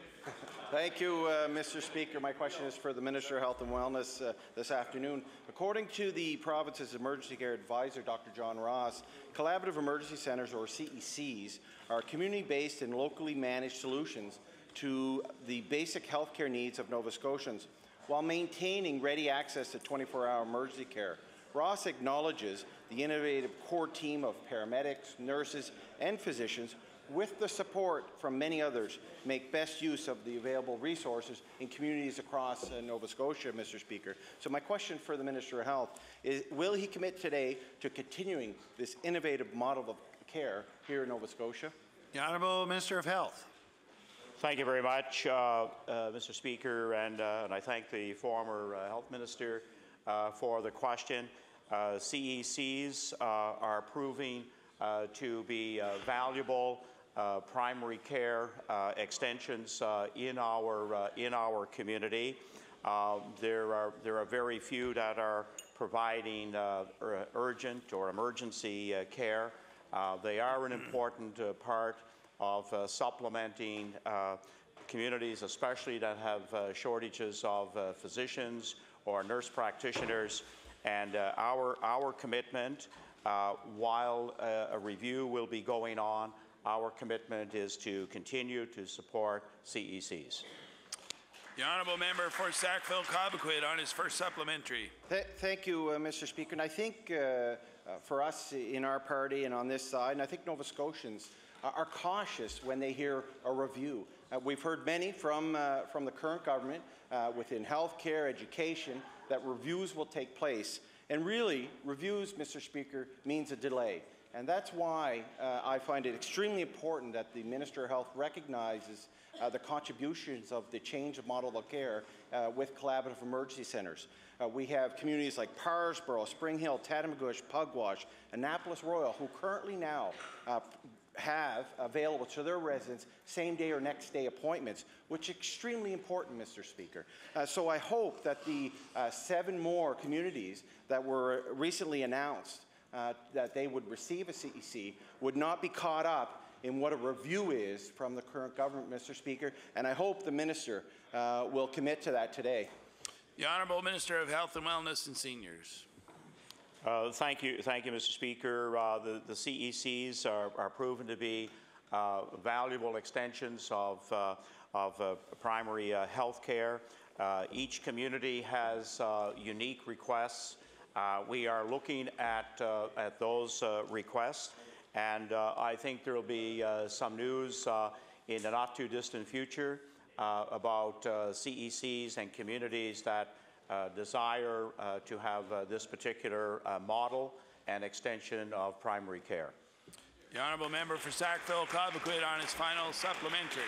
Thank you, Mr. Speaker. My question is for the Minister of Health and Wellness this afternoon. According to the province's Emergency Care Advisor, Dr. John Ross, collaborative emergency centres, or CECs, are community-based and locally managed solutions to the basic health care needs of Nova Scotians, while maintaining ready access to 24-hour emergency care. Ross acknowledges the innovative core team of paramedics, nurses, and physicians, with the support from many others, make best use of the available resources in communities across Nova Scotia, Mr. Speaker. So my question for the Minister of Health is, will he commit today to continuing this innovative model of care here in Nova Scotia? The Honourable Minister of Health. Thank you very much, Mr. Speaker, and I thank the former Health Minister for the question. CECs are proving to be valuable primary care extensions in our community. There are very few that are providing urgent or emergency care. They are an important part of supplementing communities, especially that have shortages of physicians or nurse practitioners. And our commitment, while a review will be going on, our commitment is to continue to support CECs. The Honourable Member for Sackville-Cobequid on his first supplementary. Thank you, Mr. Speaker. And I think for us in our party and on this side, and I think Nova Scotians are cautious when they hear a review. We've heard many from the current government within healthcare, education, that reviews will take place. And really, reviews, Mr. Speaker, means a delay. And that's why I find it extremely important that the Minister of Health recognizes the contributions of the change of model of care with collaborative emergency centres. We have communities like Parsborough, Spring Hill, Tatamagouche, Pugwash, Annapolis Royal, who currently now have available to their residents same-day or next-day appointments, which is extremely important, Mr. Speaker. So I hope that the 7 more communities that were recently announced that they would receive a CEC would not be caught up in what a review is from the current government, Mr. Speaker, and I hope the Minister will commit to that today. The Honourable Minister of Health and Wellness and Seniors. Thank you, Mr. Speaker. The CECs are proven to be valuable extensions of primary health care. Each community has unique requests. We are looking at those requests, and I think there will be some news in the not too distant future about CECs and communities that desire to have this particular model and extension of primary care. The Honourable Member for Sackville-Cobequid on his final supplementary.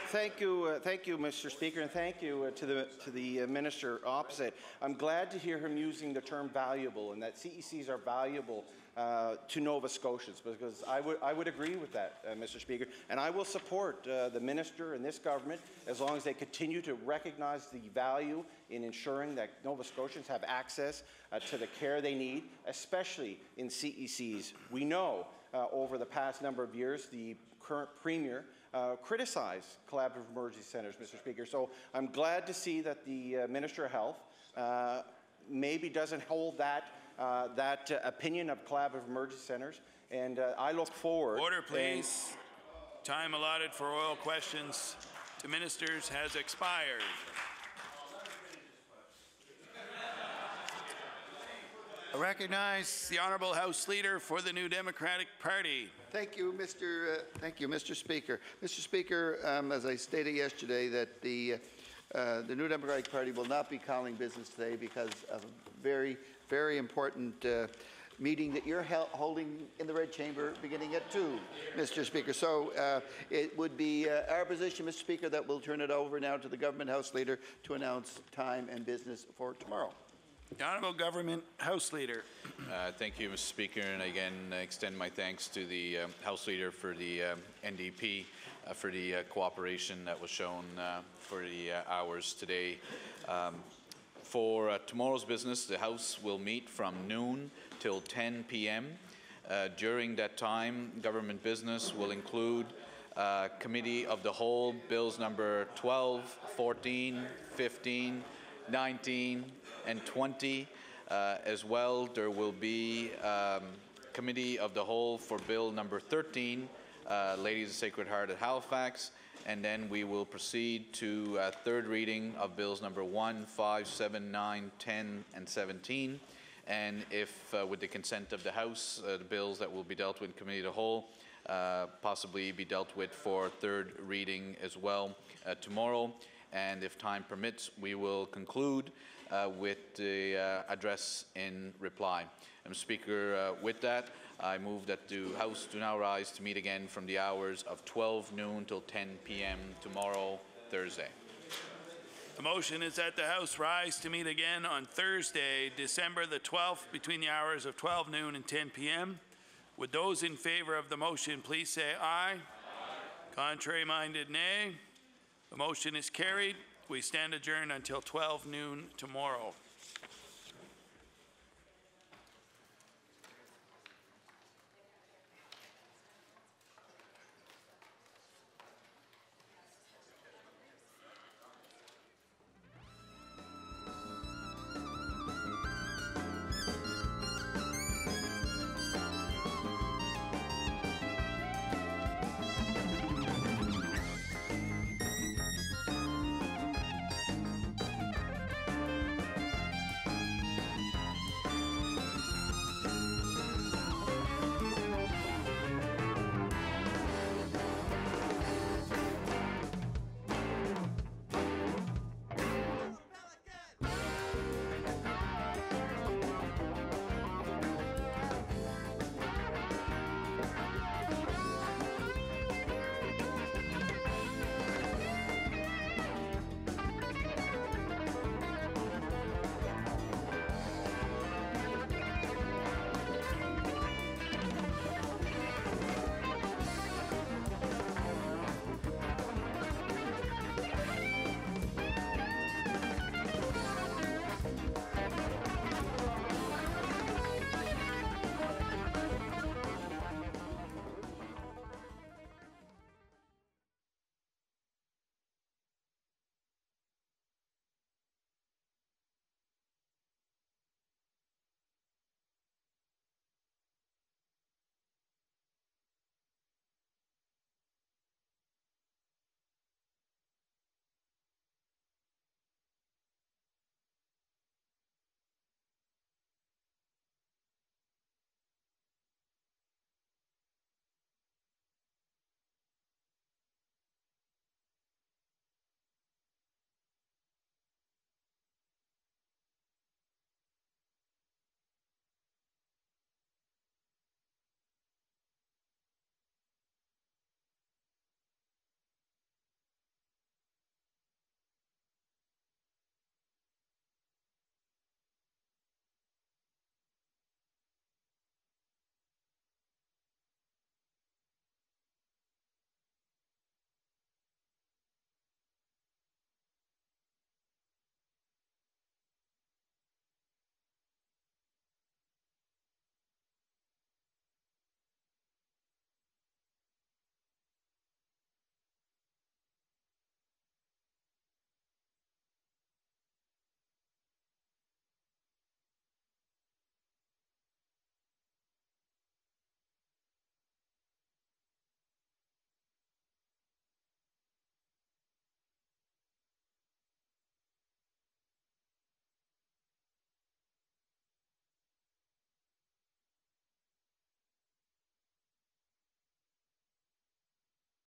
Thank you, Mr. Speaker, and thank you to the Minister opposite. I'm glad to hear him using the term valuable, and that CECs are valuable to Nova Scotians, because I would agree with that, Mr. Speaker, and I will support the Minister and this government as long as they continue to recognize the value in ensuring that Nova Scotians have access to the care they need, especially in CECs. We know over the past number of years the current Premier criticize collaborative emergency centres, Mr. Speaker. So I'm glad to see that the Minister of Health maybe doesn't hold that opinion of collaborative emergency centres, and I look forward. Order, please. Time allotted for oral questions to ministers has expired. I recognize the Honourable House Leader for the New Democratic Party. Thank you, Mr. Speaker. Mr. Speaker, as I stated yesterday, that the New Democratic Party will not be calling business today because of a very, very important meeting that you're holding in the Red Chamber beginning at 2, Mr. Speaker. So it would be our position, Mr. Speaker, that we'll turn it over now to the Government House Leader to announce time and business for tomorrow. The Honourable Government House Leader. Thank you, Mr. Speaker, and again extend my thanks to the House Leader for the NDP for the cooperation that was shown for the hours today. For tomorrow's business, the House will meet from noon till 10 p.m. During that time, government business will include Committee of the Whole, Bills number 12, 14, 15, 19, and 20. As well, there will be Committee of the Whole for Bill number 13, Ladies of Sacred Heart at Halifax, and then we will proceed to third reading of Bills number 1, 5, 7, 9, 10, and 17. And if, with the consent of the House, the bills that will be dealt with in Committee of the Whole possibly be dealt with for third reading as well tomorrow. And if time permits, we will conclude with the address in reply. Madam Speaker, with that, I move that the House do now rise to meet again from the hours of 12 noon till 10 p.m. tomorrow, Thursday. The motion is that the House rise to meet again on Thursday, December the 12th, between the hours of 12 noon and 10 p.m. Would those in favor of the motion please say aye? Contrary-minded, nay. The motion is carried. We stand adjourned until 12 noon tomorrow.